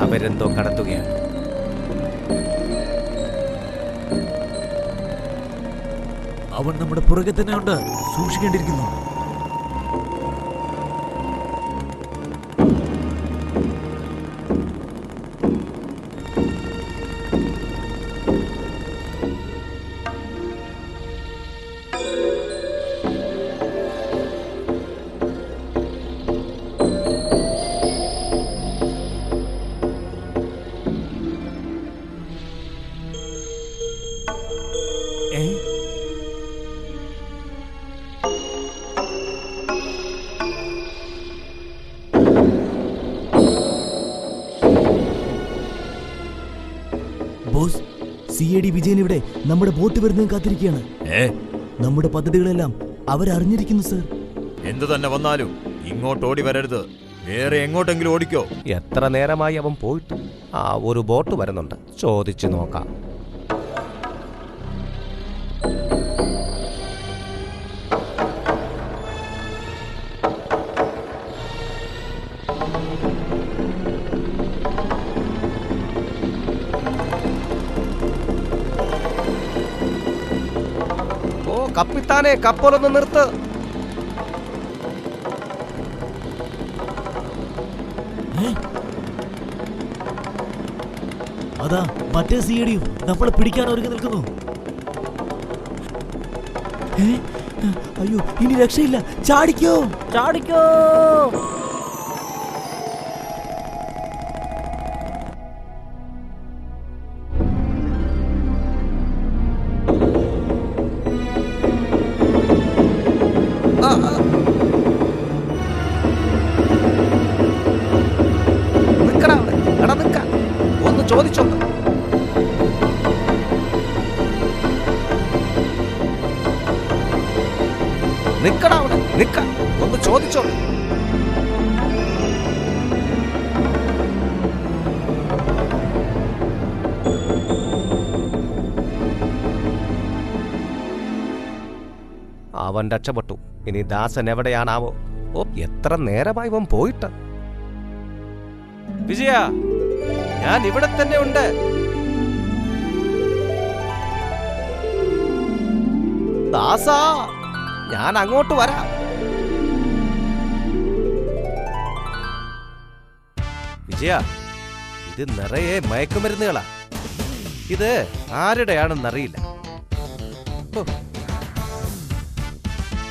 അവരെന്തോ കടത്തുകയാണ്. അവൻ നമ്മുടെ പുറകെ തന്നെ ഉണ്ട്, സൂക്ഷിക്കേണ്ടിയിരിക്കുന്നു. ബോസ്, CID വിജയൻ ഇവിടെ നമ്മുടെ ബോട്ട് വരുന്നതും കാത്തിരിക്കുകയാണ്. നമ്മുടെ പദ്ധതികളെല്ലാം അവരറിഞ്ഞിരിക്കുന്നു സർ. എന്തു തന്നെ വന്നാലും ഇങ്ങോട്ട് ഓടി വരരുത്. വേറെ എങ്ങോട്ടെങ്കിലും ഓടിക്കോ. എത്ര നേരമായി അവൻ പോയിട്ട്? ഒരു ബോട്ട് വരുന്നുണ്ട്, ചോദിച്ചു നോക്കാം. കപ്പിത്താനെ, കപ്പോലൊന്ന് നിർത്ത്. അതാ മറ്റേ CID നമ്മളെ പിടിക്കാൻ ഒരുങ്ങി നിൽക്കുന്നു. അയ്യോ, ഇനി രക്ഷയില്ല. ചാടിക്കോ, ചാടിക്കോ. ഒന്ന് ചോദിച്ചോ. നിക്കടാ അവിടെ, നിക്ക. ഒന്ന് ചോദിച്ചോ. അവൻ രക്ഷപ്പെട്ടു. ഇനി ദാസൻ എവിടെയാണാവോ? എത്ര നേരമായി അവൻ പോയിട്ട്. വിജയ, ഞാൻ ഇവിടെ തന്നെ ഉണ്ട്. ദാസാ, ഞാൻ അങ്ങോട്ട് വരാം. വിജയ, ഇത് നിറയെ മയക്കുമരുന്നുകളാ. ഇത് ആരുടെയാണെന്നറിയില്ല.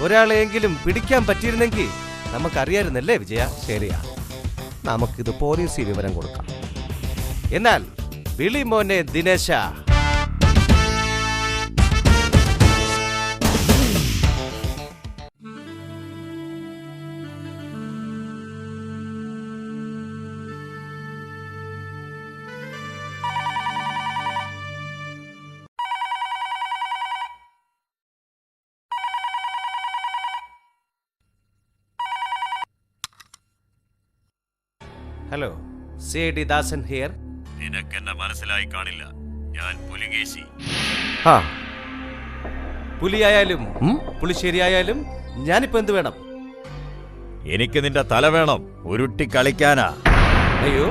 ഒരാളെയെങ്കിലും പിടിക്കാൻ പറ്റിയിരുന്നെങ്കിൽ നമുക്കറിയായിരുന്നല്ലേ വിജയ? ശരിയാ, നമുക്കിത് പോലീസിൽ വിവരം കൊടുക്കാം. എന്നാൽ വിളി മോനെ ദിനേശ. Hello, CID Dasan here. നിനക്കെന്നെ മനസ്സിലായി കാണില്ല. ഞാൻ പുലികേശി. പുലിയായാലും പുളിശ്ശേരിയായാലും ഞാനിപ്പോ എന്ത് വേണം? എനിക്ക് നിന്റെ തല വേണം, ഉരുട്ടി കളിക്കാനാ. അയ്യോ,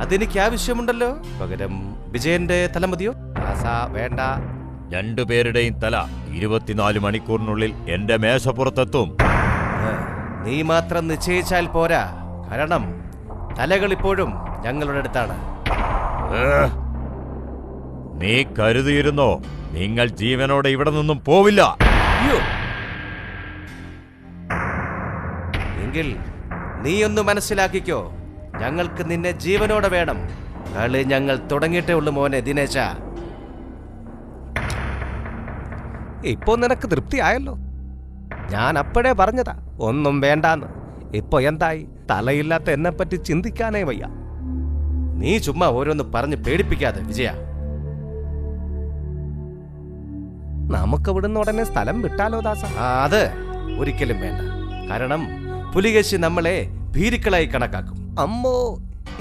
അതെനിക്ക് ആവശ്യമുണ്ടല്ലോ. പകരം വിജയന്റെ തല മതിയോ? വേണ്ട. രണ്ടുപേരുടെയും തല 24 മണിക്കൂറിനുള്ളിൽ എന്റെ മേശപ്പുറത്തെത്തും. നീ മാത്രം നിശ്ചയിച്ചാൽ പോരാ, കാരണം തലകൾ ഇപ്പോഴും ഞങ്ങളുടെ അടുത്താണ്. നീ കരുതിയിരുന്നോ നിങ്ങൾ ജീവനോടെ ഇവിടെ നിന്നും പോവില്ല? എങ്കിൽ നീ ഒന്ന് മനസ്സിലാക്കിക്കോ, ഞങ്ങൾക്ക് നിന്നെ ജീവനോടെ വേണം. കളി ഞങ്ങൾ തുടങ്ങിയിട്ടേ ഉള്ളു മോനെ ദിനേശ. ഇപ്പോ നിനക്ക് തൃപ്തിയായല്ലോ. ഞാൻ അപ്പോഴേ പറഞ്ഞതാ ഒന്നും വേണ്ടാന്ന്. ഇപ്പൊ എന്തായി? തലയില്ലാത്ത എന്നെപ്പറ്റി ചിന്തിക്കാനേ വയ്യ. നീ ചുമ്മാ ഓരോന്ന് പറഞ്ഞ് പേടിപ്പിക്കാതെ വിജയ. നമുക്ക് ഇവിടുന്ന് ഉടനെ സ്ഥലം വിട്ടാലോ ദാസ? അത് ഒരിക്കലും വേണ്ട. കാരണം പുലികേശി നമ്മളെ ഭീരുക്കളായി കണക്കാക്കും. അമ്മോ,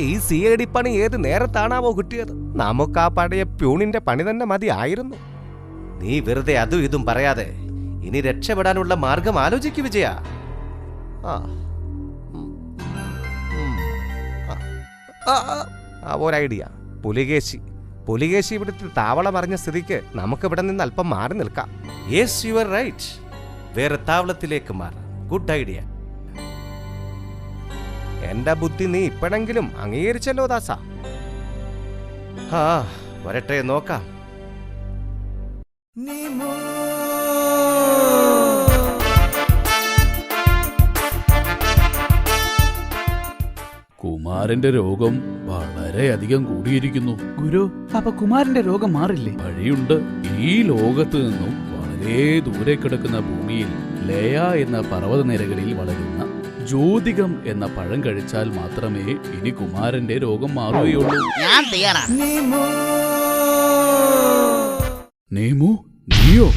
ഈ CID പണി ഏത് നേരത്താണാവോ കിട്ടിയത്? നമുക്ക് ആ പഴയ പ്യൂണിന്റെ പണി തന്നെ മതിയായിരുന്നു. നീ വെറുതെ അതും ഇതും പറയാതെ ഇനി രക്ഷപ്പെടാനുള്ള മാർഗം ആലോചിക്കു വിജയ. ഒരു ഐഡിയ. പുലികേശി ഇവിടുത്തെ താവളം അറിഞ്ഞ സ്ഥിതിക്ക് നമുക്ക് ഇവിടെ നിന്ന് അല്പം മാറി നിൽക്കാം. Yes, you are right. വേറെ താവളത്തിലേക്ക് മാറാം. Good idea. എന്റെ ബുദ്ധി നീ ഇപ്പോഴെങ്കിലും അംഗീകരിച്ചല്ലോ ദാസ. വരട്ടെ, നോക്കാം. കുമാരന്റെ രോഗം വളരെയധികം കൂടിയിരിക്കുന്നു. ഗുരു, അപ്പൊ കുമാരന്റെ രോഗം മാറില്ലേ? വഴിയുണ്ട്. ഈ ലോകത്ത് നിന്നും വളരെ ദൂരെ കിടക്കുന്ന ഭൂമിയിൽ ലയ എന്ന പർവ്വതനിരകളിൽ വളരുന്ന ജ്യോതികം എന്ന പഴം കഴിച്ചാൽ മാത്രമേ ഇനി കുമാരന്റെ രോഗം മാറുകയുള്ളൂ. ഞാൻ തയ്യാറാണ്. നീമു, നീയോ?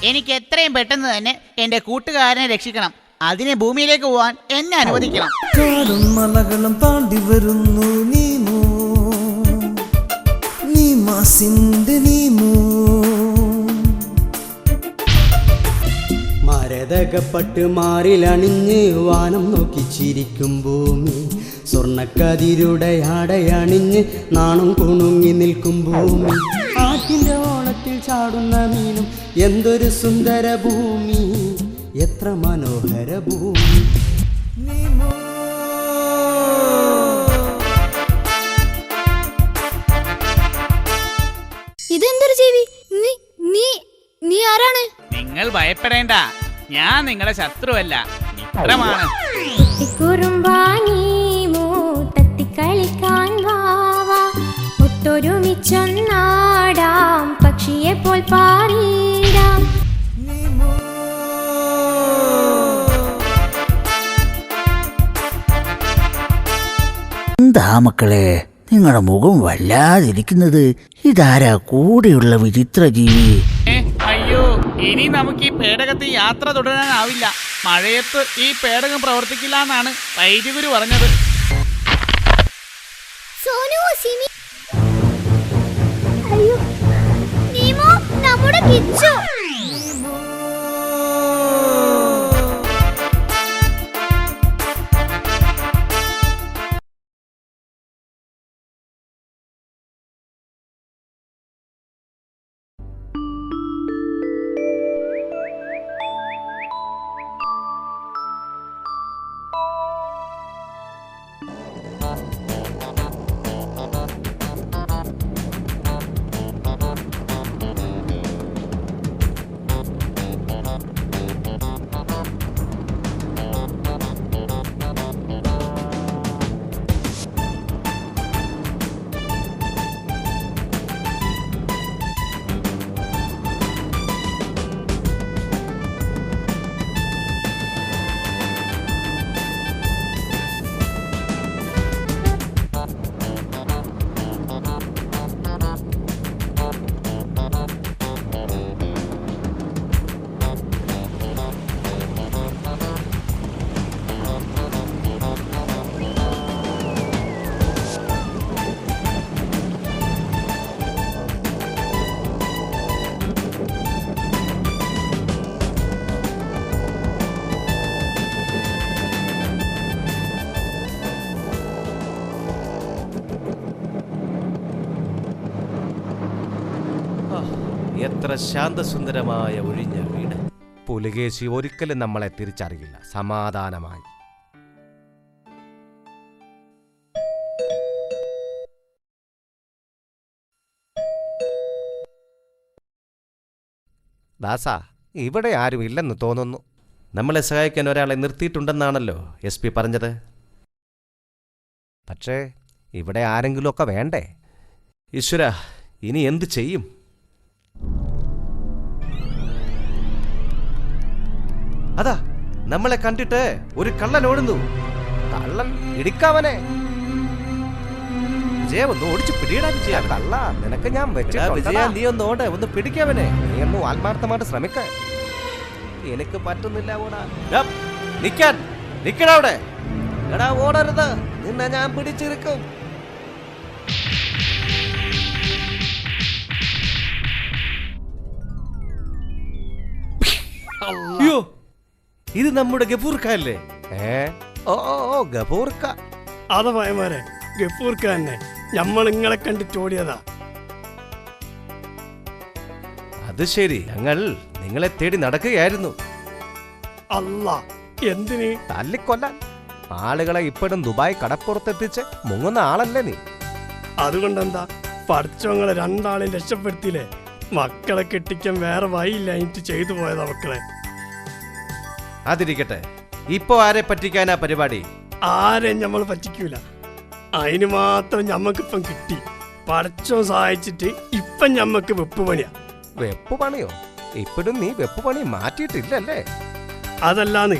എനിക്ക് എത്രയും പെട്ടെന്ന് തന്നെ എന്റെ കൂട്ടുകാരനെ രക്ഷിക്കണം. അതിനെ ഭൂമിയിലേക്ക് പോവാൻ എന്നെ അനുവദിക്കണം. കാടും മലകളും താണ്ടി വരുന്നു നീമോ, നീമാസിന്റെ നീമോ. മരതകപ്പട്ട് മാറിലണിഞ്ഞ് വാനം നോക്കി ചിരിക്കും ഭൂമി, സ്വർണ്ണക്കതിരുടെ ആടയണിഞ്ഞ് നാണം കുണുങ്ങി നിൽക്കും ഭൂമി. ആറ്റിന്റെ ഓളത്തിൽ ചാടുന്ന മീനും എന്തൊരു സുന്ദര ഭൂമി, എത്ര മനോഹര ഭൂമി. ഇതെന്തൊരു ജീവി? നീ ആരാണ്? നിങ്ങൾ ഭയപ്പെടേണ്ട, ഞാൻ നിങ്ങളുടെ ശത്രുവല്ല, മിത്രമാണ്. കളിക്കാൻ വാവാ, ഒത്തൊരുമിച്ചൊന്നാടാം, പക്ഷിയെ പോൽ പാറിടാം. എന്താ മക്കളെ നിങ്ങളുടെ മുഖം വല്ലാതിരിക്കുന്നത്? ഇതാരാ കൂടെയുള്ള വിചിത്ര ജീവി? അയ്യോ, ഇനി നമുക്ക് ഈ പേടകത്തിൽ യാത്ര തുടരാനാവില്ല. മഴയത്ത് ഈ പേടകം പ്രവർത്തിക്കില്ല എന്നാണ് വൈദ്യഗുരു പറഞ്ഞത്. അയ്യോ, നീമോ, നമ്മുടെ കിച്ചു. എത്ര ശാന്തസുന്ദരമായ ഒഴിഞ്ഞ വീട്. പുലികേശി ഒരിക്കലും നമ്മളെ തിരിച്ചറിയില്ല. സമാധാനമായി. ദാസ, ഇവിടെ ആരും ഇല്ലെന്ന് തോന്നുന്നു. നമ്മളെ സഹായിക്കാൻ ഒരാളെ നിർത്തിയിട്ടുണ്ടെന്നാണല്ലോ SP പറഞ്ഞത്. പക്ഷേ ഇവിടെ ആരെങ്കിലുമൊക്കെ വേണ്ടേ? ഈശ്വര, ഇനി എന്ത് ചെയ്യും? അതാ നമ്മളെ കണ്ടിട്ട് ഒരു കള്ളൻ ഓടുന്നു. കള്ളൻ ഇടിക്കാവനെ. വിജയ, ഒന്ന് ഓടിച്ചു പിടിയിടാ വിജയ. കള്ള, നിനക്ക് ഞാൻ വിജയ, നീ ഒന്ന് ഓട്, ഒന്ന് പിടിക്കാവനെ. നീ ഒന്ന് ആത്മാർത്ഥമായിട്ട് ശ്രമിക്ക. എനിക്ക് പറ്റുന്നില്ല. ഓടാ, നിക്കടാ അവിടെ. എടാ, ഓടരുത്, നിന്നെ ഞാൻ പിടിച്ചിരിക്കും. അയ്യോ, ഇത് നമ്മുടെ ഗഫൂർക്ക അല്ലേ? ഓ ഓ ഓ, ഗഫൂർക്ക. അതെ ഭയമാരെ, ഗഫൂർക്ക തന്നെ. നമ്മൾ നിങ്ങളെ കണ്ടിട്ട് ഓടിയതാ. അത് ശരി, ഞങ്ങൾ നിങ്ങളെ തേടി നടക്കുകയായിരുന്നു. അല്ല, എന്തിന്? തല്ലിക്കൊല്ലാൻ. ആളുകളെ ഇപ്പോഴും ദുബായ് കടപ്പുറത്തെത്തിച്ച് മുങ്ങുന്ന ആളല്ലേ നീ? അതുകൊണ്ടെന്താ, പഠിച്ചവങ്ങളെ രണ്ടാളെയും രക്ഷപ്പെടുത്തിയില്ലേ? മക്കളെ കെട്ടിക്കാൻ വേറെ വഴിയില്ല, എനിക്ക് ചെയ്തു പോയതാ മക്കളെ. അതിരിക്കട്ടെ, ഇപ്പോ ആരെ പറ്റിക്കാനാ പരിപാടി? ആരെയും നമ്മൾ പറ്റിക്കൂല. അതിന് മാത്രം ഞമ്മക്കിപ്പം കിട്ടി. പഠിച്ചോ സഹായിച്ചിട്ട് ഇപ്പം ഞമ്മക്ക് വെപ്പ് പണിയാ. വെപ്പ് പണിയോ? ഇപ്പോഴും നീ വെപ്പ് പണി മാറ്റിയിട്ടില്ലല്ലേ? അതല്ലാന്ന്,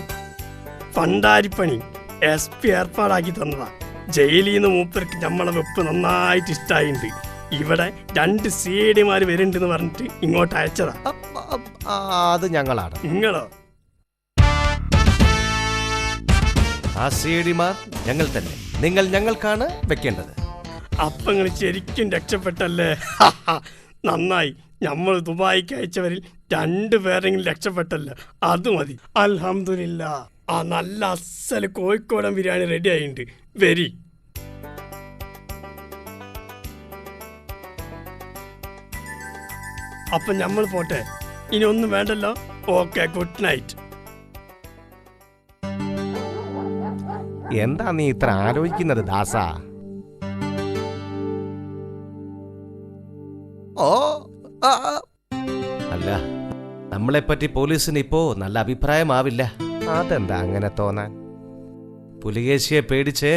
പണ്ടാരിപ്പണി SP ഏർപ്പാടാക്കി തന്നതാ. ജയിലിൽ നിന്ന് മൂപ്പർക്ക് നമ്മളെ വെപ്പ് നന്നായിട്ട് ഇഷ്ടായിണ്ട്. ഇവിടെ 2 CID വരുന്നുണ്ടെന്ന് പറഞ്ഞിട്ട് ഇങ്ങോട്ട് അയച്ചതാ. അത് ഞങ്ങളാണ്. നിങ്ങളോ? ആ CID ഞങ്ങൾ തന്നെ. നിങ്ങൾ ഞങ്ങൾക്കാണ് വെക്കേണ്ടത്. അപ്പൊ നിങ്ങൾ ശരിക്കും രക്ഷപ്പെട്ടല്ലേ? നന്നായി. നമ്മൾ ദുബായിക്ക് അയച്ചവരിൽ 2 പേരെങ്കിലും രക്ഷപ്പെട്ടല്ലേ? അത് മതി. അൽഹംദുലില്ലാ. ആ നല്ല അസല് കോഴിക്കോടൻ ബിരിയാണി റെഡി ആയിട്ടുണ്ട്. വെരി. അപ്പൊ നമ്മൾ പോട്ടെ. ഇനി ഒന്നും വേണ്ടല്ലോ. Okay, good night. എന്താ നീ ഇത്ര ആലോചിക്കുന്നത് ദാസ? ഓ അല്ല, നമ്മളെപ്പറ്റി പോലീസിന് ഇപ്പോ നല്ല അഭിപ്രായമാവില്ല. അതെന്താ അങ്ങനെ തോന്നാൻ? പുലികേശിയെ പേടിച്ച്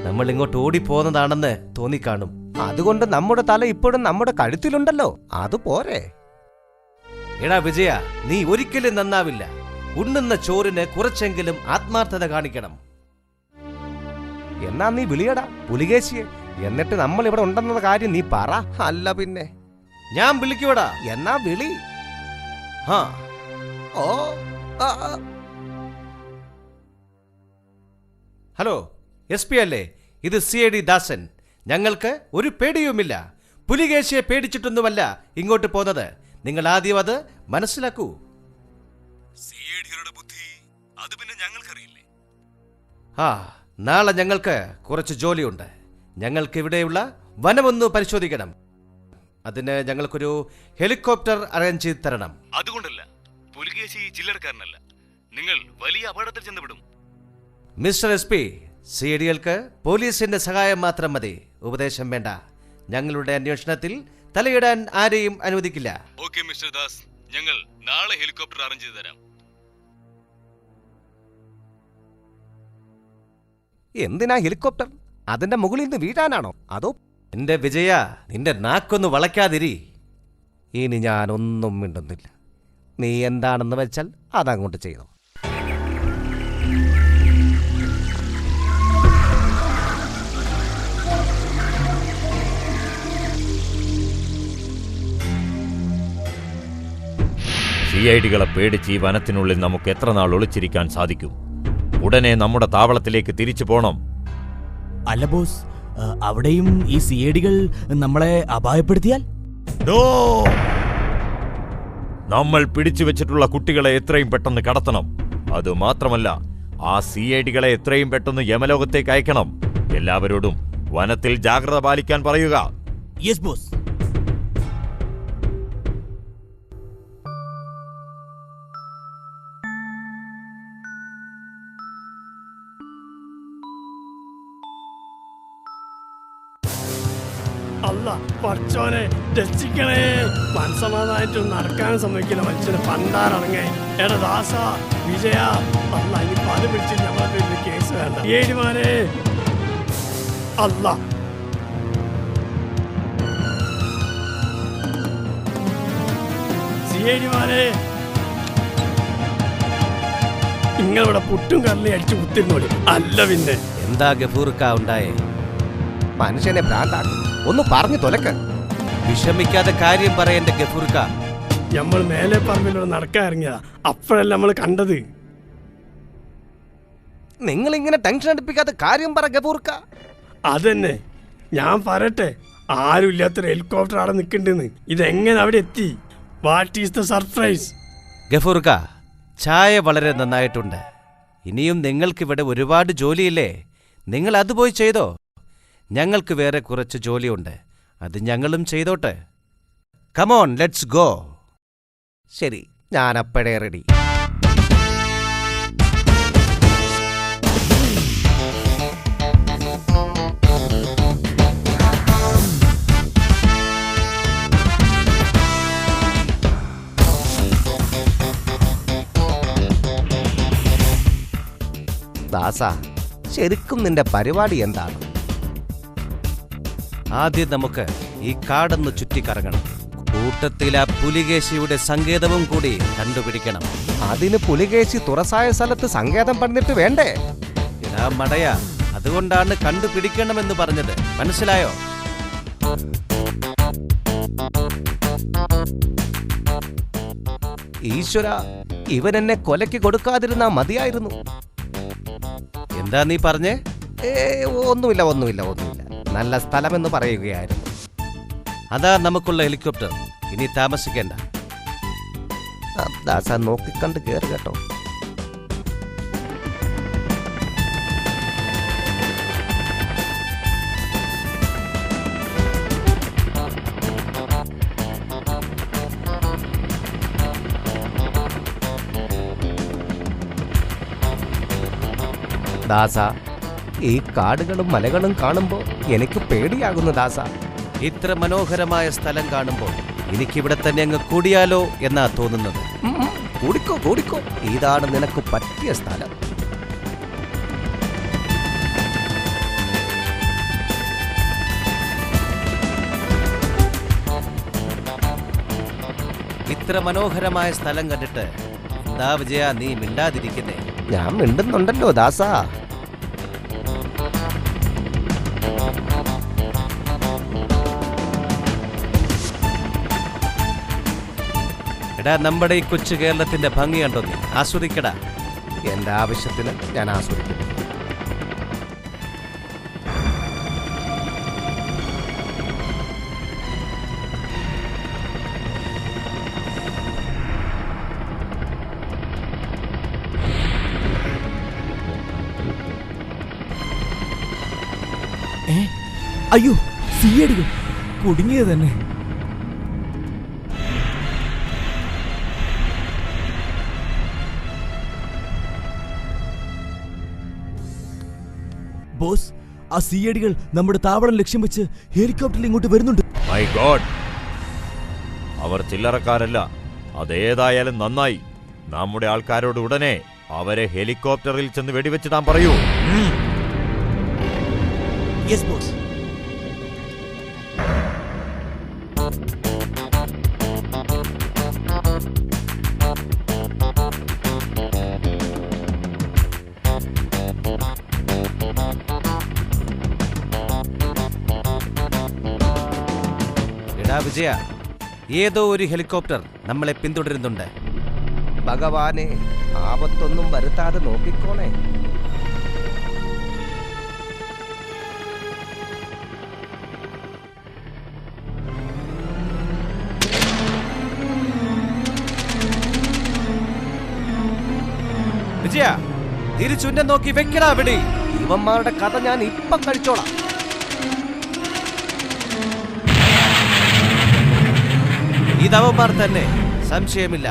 നമ്മൾ ഇങ്ങോട്ട് ഓടിപ്പോന്നതാണെന്ന് തോന്നിക്കാണും. അതുകൊണ്ട് നമ്മുടെ തല ഇപ്പോഴും നമ്മുടെ കഴുത്തിലുണ്ടല്ലോ, അതുപോരെ? എടാ വിജയ, നീ ഒരിക്കലും നന്നാവില്ല. ഉണ്ണുന്ന ചോറിന് കുറച്ചെങ്കിലും ആത്മാർത്ഥത കാണിക്കണം. എന്നാ നീ വിളിയടാ പുലികേശിയെ. എന്നിട്ട് നമ്മൾ ഇവിടെ ഉണ്ടെന്ന കാര്യം നീ പറ. അല്ല പിന്നെ ഞാൻ വിളിക്കൂടാ. എന്നാ വിളി. ഹലോ, SP അല്ലേ? ഇത് CID ദാസൻ. ഞങ്ങൾക്ക് ഒരു പേടിയുമില്ല. പുലികേശിയെ പേടിച്ചിട്ടൊന്നുമല്ല ഇങ്ങോട്ട് പോന്നത്. നിങ്ങൾ ആദ്യം അത് മനസ്സിലാക്കൂ. CIDകളുടെ ബുദ്ധി അത് പിന്നെ ഞങ്ങൾക്കറിയില്ലേ? നാളെ ഞങ്ങൾക്ക് കുറച്ച് ജോലിയുണ്ട്. ഞങ്ങൾക്ക് ഇവിടെയുള്ള വനമൊന്ന് പരിശോധിക്കണം. അതിന് ഞങ്ങൾക്കൊരു ഹെലികോപ്റ്റർ അറേഞ്ച് ചെയ്ത് തരണം. അതുകൊണ്ടല്ല, പുലികേശി ചില്ലറക്കാരനല്ല. നിങ്ങൾ വലിയ അപകടത്തിൽ ചെന്നുവിടും. മിസ്റ്റർ SP, CIDകൾക്ക് പോലീസിന്റെ സഹായം മാത്രം മതി, ഉപദേശം വേണ്ട. ഞങ്ങളുടെ അന്വേഷണത്തിൽ തലയിടാൻ ആരെയും അനുവദിക്കില്ല. ഓക്കെ മിസ്റ്റർ ദാസ്, ഞങ്ങൾ നാളെ ഹെലികോപ്റ്റർ അറേഞ്ച് ചെയ്ത് തരാം. എന്തിനാ ഹെലികോപ്റ്റർ? അതിന്റെ മുകളിൽ നിന്ന് വീഴാനാണോ? അതോ? എന്റെ വിജയ, നിന്റെ നാക്കൊന്ന് വളയ്ക്കാതിരി. ഇനി ഞാനൊന്നും മിണ്ടുന്നില്ല. നീ എന്താണെന്ന് വെച്ചാൽ അതങ്ങോട്ട് ചെയ്തോ. CIDകളെ പേടിച്ച് ഈ വനത്തിനുള്ളിൽ നമുക്ക് എത്ര നാൾ ഒളിച്ചിരിക്കാൻ സാധിക്കും? ഉടനെ നമ്മുടെ താവളത്തിലേക്ക് തിരിച്ചു പോണം. അല്ല ബോസ്, അവിടെയും ഈ CIDകൾ നമ്മളെ അപായപ്പെടുത്തിയാൽ? നമ്മൾ പിടിച്ചു വെച്ചിട്ടുള്ള കുട്ടികളെ എത്രയും പെട്ടെന്ന് കടത്തണം. അതുമാത്രമല്ല, ആ CIDകളെ എത്രയും പെട്ടെന്ന് യമലോകത്തേക്ക് അയക്കണം. എല്ലാവരോടും വനത്തിൽ ജാഗ്രത പാലിക്കാൻ പറയുക. Yes boss. അല്ല പഠിച്ചോനെ രക്ഷിക്കണേ. മനസ്സമാധാനായിട്ടൊന്നും നടക്കാൻ സമ്മതിക്കില്ല മനുഷ്യന്. പണ്ടാറങ്ങേ. എടാ ദാസ, വിജയ, അല്ല ഇനി പല പിടിച്ച് ഞമ്മളെ കേസ് വേണ്ട. ഏഴുമാരെ അല്ല, CIDമാരെ, നിങ്ങളിവിടെ പുട്ടും കറലി അടിച്ചു കുത്തിരുന്നോളി. അല്ല പിന്നെ എന്താ ഗഫൂർക്ക ഉണ്ടായേ? മനുഷ്യനെ ഭ്രാന്താക്കും. ഒന്ന് പറഞ്ഞു തൊലക്ക്. വിഷമിക്കാതെ കാര്യം പറയന്റെ ഗഫൂർക്ക. നമ്മൾ മേലെ പറമ്പിലൂടെ നടക്കാൻ ഇറങ്ങിയതാ. അപ്പോഴല്ല നമ്മൾ കണ്ടത്. നിങ്ങൾ ഇങ്ങനെ ടെൻഷൻ അടുപ്പിക്കാതെ കാര്യം പറ ഗഫൂർക്ക. അതന്നെ ഞാൻ പറയട്ടെ. ആരും ഇല്ലാത്തൊരു ഹെലികോപ്റ്റർ അവിടെ നിൽക്കണ്ടെന്ന്. ഇതെങ്ങനെ അവിടെ എത്തി? What is the surprise? ഗഫൂർക്ക, ചായ വളരെ നന്നായിട്ടുണ്ട്. ഇനിയും നിങ്ങൾക്കിവിടെ ഒരുപാട് ജോലിയില്ലേ? നിങ്ങൾ അത് പോയി ചെയ്തോ. ഞങ്ങൾക്ക് വേറെ കുറച്ച് ജോലിയുണ്ട്, അത് ഞങ്ങളും ചെയ്തോട്ടെ. Come on, let's go. ശരി, ഞാനപ്പോഴേ റെഡി. ദാസ, ശരിക്കും നിന്റെ പരിപാടി എന്താണ്? ആദ്യം നമുക്ക് ഈ കാടൊന്ന് ചുറ്റിക്കറങ്ങണം. കൂട്ടത്തിൽ ആ പുലികേശിയുടെ സങ്കേതവും കൂടി കണ്ടുപിടിക്കണം. അതിന് പുലികേശി തുറസായ സ്ഥലത്ത് സങ്കേതം പണിതിട്ട് വേണ്ടേ? ഇതാ മടയ, അതുകൊണ്ടാണ് കണ്ടുപിടിക്കണമെന്ന് പറഞ്ഞത്, മനസ്സിലായോ? ഈശ്വര, ഇവൻ എന്നെ കൊലയ്ക്ക് കൊടുക്കാതിരുന്നാ മതിയായിരുന്നു. എന്താ നീ പറഞ്ഞേ? ഒന്നുമില്ല. നല്ല സ്ഥലമെന്ന് പറയുകയായിരുന്നു. അതാ നമുക്കുള്ള ഹെലികോപ്റ്റർ. ഇനി താമസിക്കേണ്ട. ദാസ, നോക്കിക്കണ്ട് കയറി കേട്ടോ. ദാസ, ഈ കാടുകളും മലകളും കാണുമ്പോൾ എനിക്ക് പേടിയാകുന്നു ദാസ. ഇത്ര മനോഹരമായ സ്ഥലം കാണുമ്പോൾ എനിക്കിവിടെ തന്നെ അങ്ങ് കൂടിയാലോ എന്നാ തോന്നുന്നത്. കൂടിക്കോ, ഇതാണ് നിനക്ക് പറ്റിയ സ്ഥലം. ഇത്ര മനോഹരമായ സ്ഥലം കണ്ടിട്ട് എന്താ വിജയ നീ മിണ്ടാതിരിക്കുന്നേ? ഞാൻ മിണ്ടുന്നുണ്ടല്ലോ ദാസ. എടാ, നമ്മുടെ ഈ കൊച്ചു കേരളത്തിന്റെ ഭംഗി കണ്ടോ നീ? ആസ്വദിക്കടാ. എന്റെ ആവശ്യത്തിന് ഞാൻ ആസ്വദിക്കുന്നു. അയ്യോ, സിഐഡികൾ കുടുങ്ങിയത് തന്നെ. ബോസ്, ആ സിഐഡികൾ നമ്മുടെ താവളം ലക്ഷ്യം വെച്ച് ഹെലികോപ്റ്ററിൽ ഇങ്ങോട്ട് വരുന്നുണ്ട്. മൈ ഗോഡ്, അവർ ചില്ലറക്കാരല്ല. അതേതായാലും നന്നായി. നമ്മുടെ ആൾക്കാരോട് ഉടനെ അവരെ ഹെലികോപ്റ്ററിൽ ചെന്ന് വെടിവെച്ചിടാൻ പറയൂ. Yes boss. എടാ വിജയ, ഏതോ ഒരു ഹെലികോപ്റ്റർ നമ്മളെ പിന്തുടരുന്നുണ്ട്. ഭഗവാനെ, ആപത്തൊന്നും വരുത്താതെ നോക്കിക്കോണേ. വിജയ, തിരിച്ചുന്നെ നോക്കി വെക്കടാ വെടി. ഇവന്മാരുടെ കഥ ഞാൻ ഇപ്പം കഴിച്ചോളാം. ഇതവന്മാർ തന്നെ, സംശയമില്ല.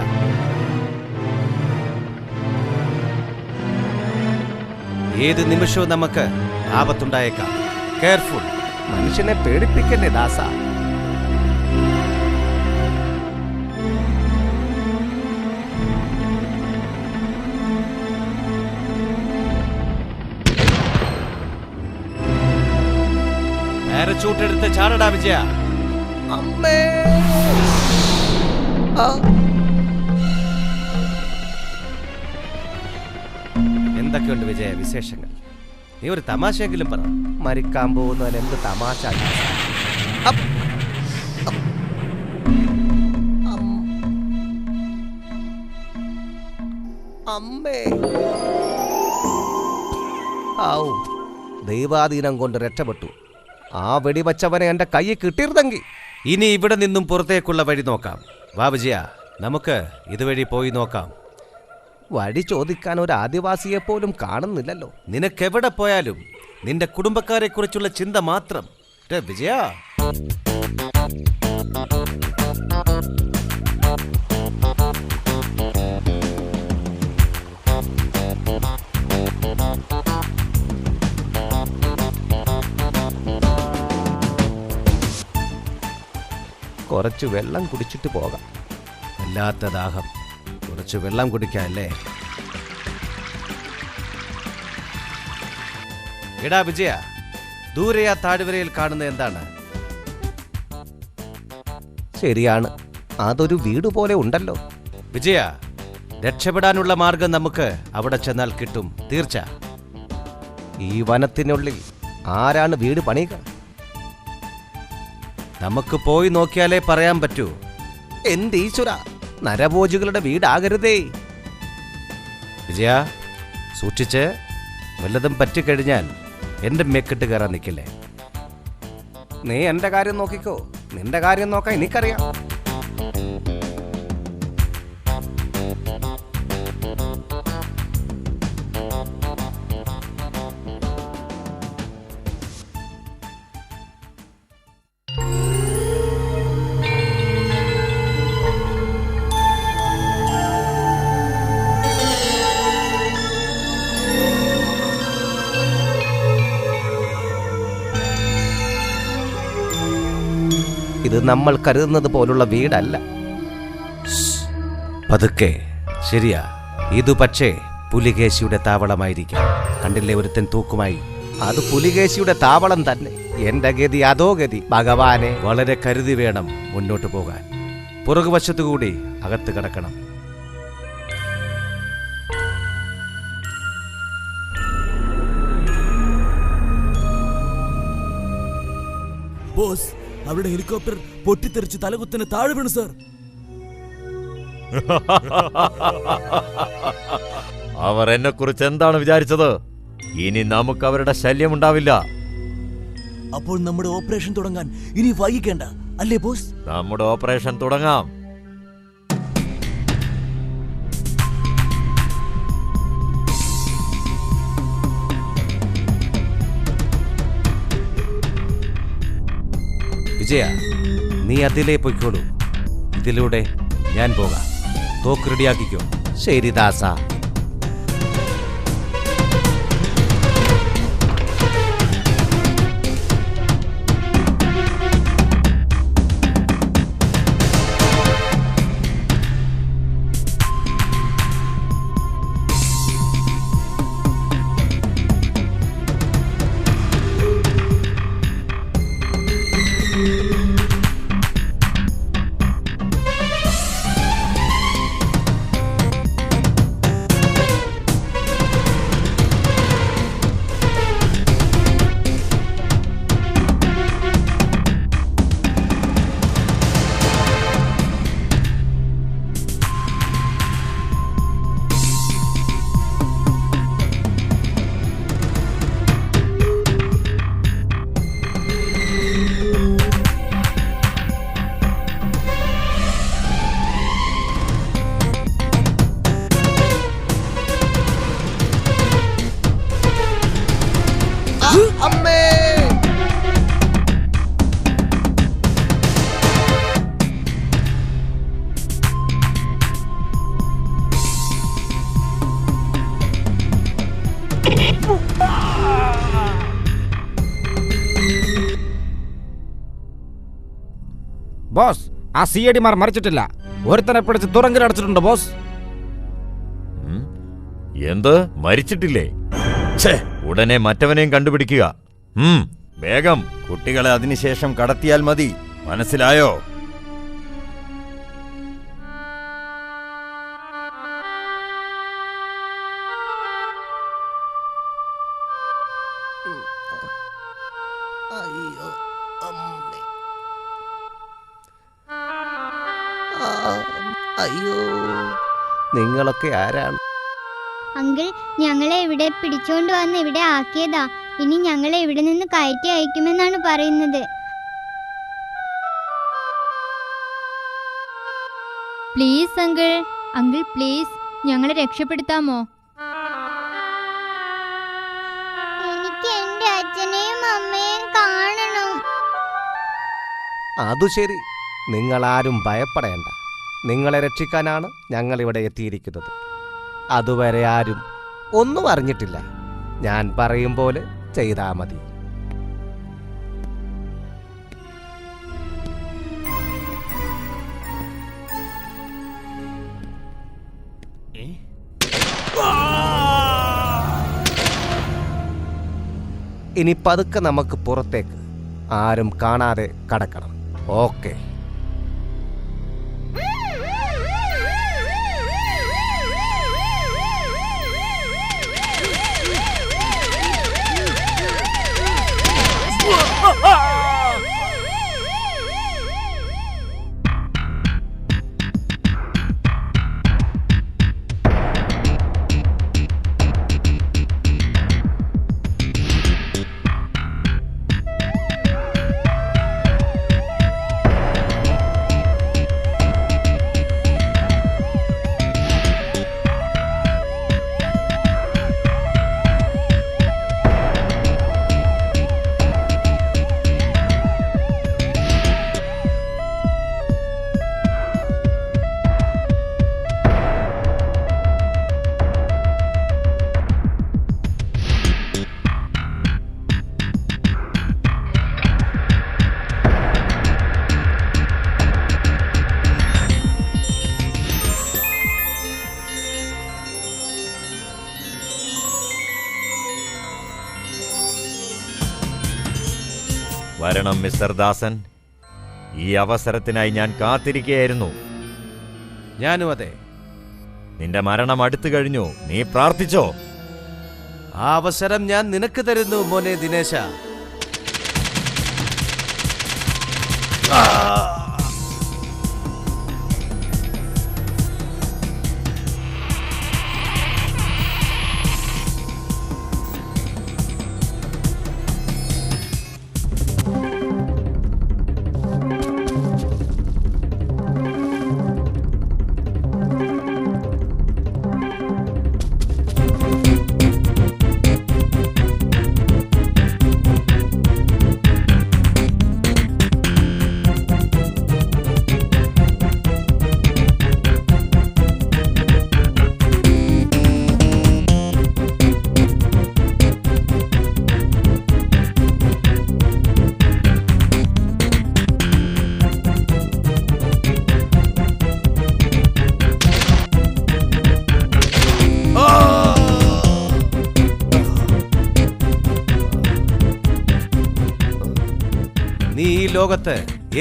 ഏത് നിമിഷവും നമുക്ക് ആപത്തുണ്ടായേക്കാം. കെയർഫുൾ. മനുഷ്യനെ പേടിപ്പിക്കല്ലേ ദാസ. പാരച്ചൂട്ടെടുത്ത് ചാടടാ വിജയ. അമ്മേ, എന്തൊക്കെയുണ്ട് വിജയ വിശേഷങ്ങൾ? നീ ഒരു തമാശയെങ്കിലും പറ. മരിക്കാൻ പോകുന്നതിൽ എന്ത് തമാശ? അമ്മേ, ഔ, ദൈവാധീനം കൊണ്ട് രക്ഷപ്പെട്ടു. ആ വെടിവച്ചവനെ എന്റെ കയ്യിൽ കിട്ടിയിരുന്നെങ്കിൽ. ഇനി ഇവിടെ നിന്നും പുറത്തേക്കുള്ള വഴി നോക്കാം. വാ വിജയ, നമുക്ക് ഇതുവഴി പോയി നോക്കാം. വഴി ചോദിക്കാൻ ഒരു ആദിവാസിയെ പോലും കാണുന്നില്ലല്ലോ. നിനക്കെവിടെ പോയാലും നിന്റെ കുടുംബക്കാരെ കുറിച്ചുള്ള ചിന്ത മാത്രം. വിജയ, കുറച്ച് വെള്ളം കുടിച്ചിട്ട് പോകാം. വല്ലാത്ത ദാഹം, കുറച്ച് വെള്ളം കുടിക്കാല്ലേ? എടാ വിജയ, ദൂരെ ആ താഴ്വരയിൽ കാണുന്ന എന്താണ്? ശരിയാണ്, അതൊരു വീട് പോലെ ഉണ്ടല്ലോ. വിജയ, രക്ഷപ്പെടാനുള്ള മാർഗം നമുക്ക് അവിടെ ചെന്നാൽ കിട്ടും, തീർച്ച. ഈ വനത്തിനുള്ളിൽ ആരാണ് വീട് പണിയുക? നമുക്ക് പോയി നോക്കിയാലേ പറയാൻ പറ്റൂ. എന്റെ ഈശ്വര, നരഭോജികളുടെ വീടാകരുതേ. വിജയ, സൂക്ഷിച്ച്, വല്ലതും പറ്റിക്കഴിഞ്ഞാൽ എന്റെ മെക്കിട്ട് കയറാൻ നിൽക്കില്ലേ. നീ എന്റെ കാര്യം നോക്കിക്കോ, നിന്റെ കാര്യം നോക്കാൻ എനിക്കറിയാം. ഇത് നമ്മൾ കരുതുന്നത് പോലുള്ള വീടല്ല. പതുക്കെ. ശരിയാ, ഇതു പക്ഷേ പുലികേശിയുടെ താവളമായിരിക്കാം. കണ്ടില്ലേ ഒരുത്തൻ തൂക്കുമായി? അത് പുലികേശിയുടെ താവളം തന്നെ. എന്റെ ഗതി അതോ ഗതി. ഭഗവാനെ, വളരെ കരുതി വേണം മുന്നോട്ട് പോകാൻ. പുറകുവശത്തുകൂടി അകത്ത് കിടക്കണം. ബോസ്, അവിടെ ഹെലികോപ്റ്റർ പൊട്ടിത്തെറിച്ച് തലകുത്തിന് താഴെ വീണു സർ. അവർ എന്നെ കുറിച്ച് എന്താണ് വിചാരിച്ചത്? ഇനി നമുക്ക് അവരുടെ ശല്യം ഉണ്ടാവില്ല. അപ്പോൾ നമ്മുടെ ഓപ്പറേഷൻ തുടങ്ങാൻ ഇനി വൈകിക്കേണ്ട, അല്ലേ ബോസ്? നമ്മുടെ ഓപ്പറേഷൻ തുടങ്ങാം. വിജയ, നീ അതിലേ പൊയ്ക്കോളൂ. ഇതിലൂടെ ഞാൻ പോകാം. തോക്ക് റെഡിയാക്കിക്കോ. ശരി ദാസ. ബോസ്, ആ CID മാർ മരിച്ചിട്ടില്ല. ഒരുത്തനെ പിടിച്ച് തുറങ്കിലടച്ചിട്ടുണ്ട് ബോസ്. എന്ത്? മരിച്ചിട്ടില്ലേ? ഉടനെ മറ്റവനെയും കണ്ടുപിടിക്കുക. വേഗം. കുട്ടികളെ അതിനുശേഷം കടത്തിയാൽ മതി, മനസ്സിലായോ? അയ്യോ അമ്മേ, അയ്യോ, നിങ്ങളൊക്കെ ആരാണ്? അങ്കിൾ, ഞങ്ങളെ ഇവിടെ പിടിച്ചോണ്ട് വന്ന് ഇവിടെ ആക്കിയതാ. ഇനി ഞങ്ങളെ ഇവിടെ നിന്ന് കയറ്റി അയക്കുമെന്നാണ് പറയുന്നത്. പ്ലീസ് അങ്കിൾ, അങ്കിൾ പ്ലീസ്, ഞങ്ങളെ രക്ഷപ്പെടുത്താമോ? എനിക്ക് എന്റെ അച്ഛനെയും അമ്മയെയും കാണണം. അതു ശരി, നിങ്ങളാരും ഭയപ്പെടേണ്ട. നിങ്ങളെ രക്ഷിക്കാനാണ് ഞങ്ങൾ ഇവിടെ എത്തിയിരിക്കുന്നത്. അതുവരെ ആരും ഒന്നും അറിഞ്ഞിട്ടില്ല. ഞാൻ പറയും പോലെ ചെയ്താൽ മതി. ഇനി പതുക്കെ നമുക്ക് പുറത്തേക്ക് ആരും കാണാതെ കടക്കണം. ഓക്കെ. വരണം മിസ്റ്റർ ദാസൻ. ഈ അവസരത്തിനായി ഞാൻ കാത്തിരിക്കുകയായിരുന്നു. ഞാനും അതെ. നിന്റെ മരണം അടുത്തു കഴിഞ്ഞു. നീ പ്രാർത്ഥിച്ചോ? ആ അവസരം ഞാൻ നിനക്ക് തരുന്നു മോനെ ദിനേശ. നീ ഈ ലോകത്ത്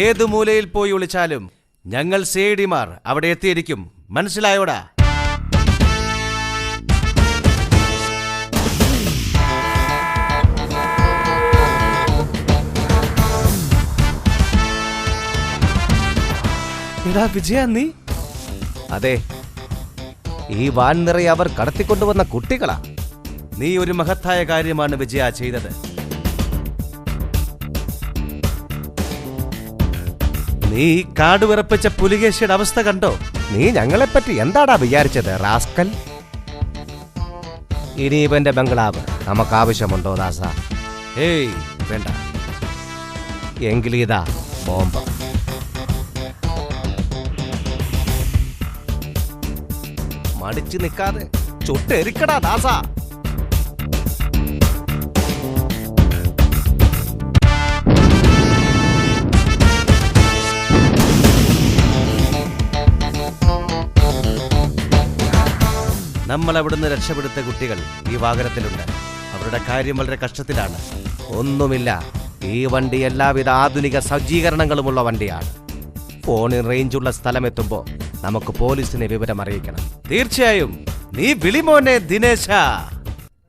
ഏത് മൂലയിൽ പോയി ഒളിച്ചാലും ഞങ്ങൾ സേഡിമാർ അവിടെ എത്തിയിരിക്കും. മനസ്സിലായോടാ? എടാ വിജയ, നീ? അതെ, ഈ വാൻ നിറയെ അവർ കടത്തിക്കൊണ്ടുവന്ന കുട്ടികളാ. നീ ഒരു മഹത്തായ കാര്യമാണ് വിജയ ചെയ്തത്. നീ കാട് വിറപ്പിച്ച പുലികേശിയുടെ അവസ്ഥ കണ്ടോ? നീ ഞങ്ങളെപ്പറ്റി എന്താടാ വിചാരിച്ചത് റാസ്കൽ? ഇനി ഇവന്റെ ബംഗ്ലാവ് നമുക്ക് ആവശ്യമുണ്ടോ ദാസ? ഏയ് വേണ്ട. എങ്കിലിതാ ബോംബ്. മടിച്ചു നിൽക്കാതെ ചുട്ടെരിക്കടാ ദാസ. നമ്മൾ അവിടുന്ന് രക്ഷപ്പെടുത്ത കുട്ടികൾ ഈ വാഹനത്തിലുണ്ട്. അവരുടെ കാര്യം വളരെ കഷ്ടത്തിലാണ്. ഒന്നുമില്ല, ഈ വണ്ടി എല്ലാവിധ ആധുനിക സജ്ജീകരണങ്ങളുമുള്ള വണ്ടിയാണ്. ഫോണിൽ റേഞ്ചുള്ള സ്ഥലമെത്തുമ്പോൾ നമുക്ക് പോലീസിനെ വിവരം അറിയിക്കണം. തീർച്ചയായും നീ വിളിമോനെ ദിനേശ.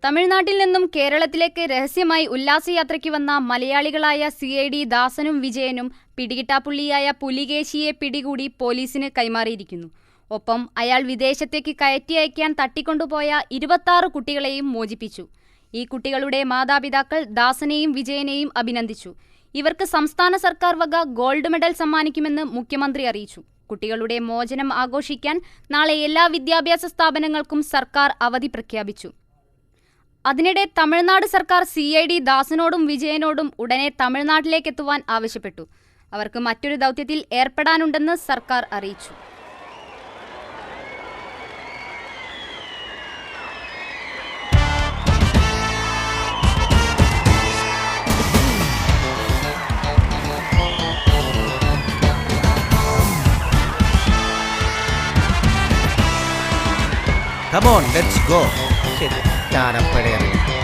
തമിഴ്നാട്ടിൽ നിന്നും കേരളത്തിലേക്ക് രഹസ്യമായി ഉല്ലാസയാത്രയ്ക്ക് വന്ന മലയാളികളായ CID ദാസനും വിജയനും പിടികിട്ടാപ്പുള്ളിയായ പുലികേശിയെ പിടികൂടി പോലീസിന് കൈമാറിയിരിക്കുന്നു. ഒപ്പം അയാൾ വിദേശത്തേക്ക് കയറ്റി അയക്കാൻ തട്ടിക്കൊണ്ടുപോയ 26 കുട്ടികളെയും മോചിപ്പിച്ചു. ഈ കുട്ടികളുടെ മാതാപിതാക്കൾ ദാസനെയും വിജയനെയും അഭിനന്ദിച്ചു. ഇവർക്ക് സംസ്ഥാന സർക്കാർ വക ഗോൾഡ് മെഡൽ സമ്മാനിക്കുമെന്ന് മുഖ്യമന്ത്രി അറിയിച്ചു. കുട്ടികളുടെ മോചനം ആഘോഷിക്കാൻ നാളെ എല്ലാ വിദ്യാഭ്യാസ സ്ഥാപനങ്ങൾക്കും സർക്കാർ അവധി പ്രഖ്യാപിച്ചു. അതിനിടെ തമിഴ്നാട് സർക്കാർ CID ദാസനോടും വിജയനോടും ഉടനെ തമിഴ്നാട്ടിലേക്കെത്തുവാൻ ആവശ്യപ്പെട്ടു. അവർക്ക് മറ്റൊരു ദൗത്യത്തിൽ ഏർപ്പെടാനുണ്ടെന്ന് സർക്കാർ അറിയിച്ചു. Come on, let's go. ശരി, ഞാനപ്പോഴേ അറിയാം.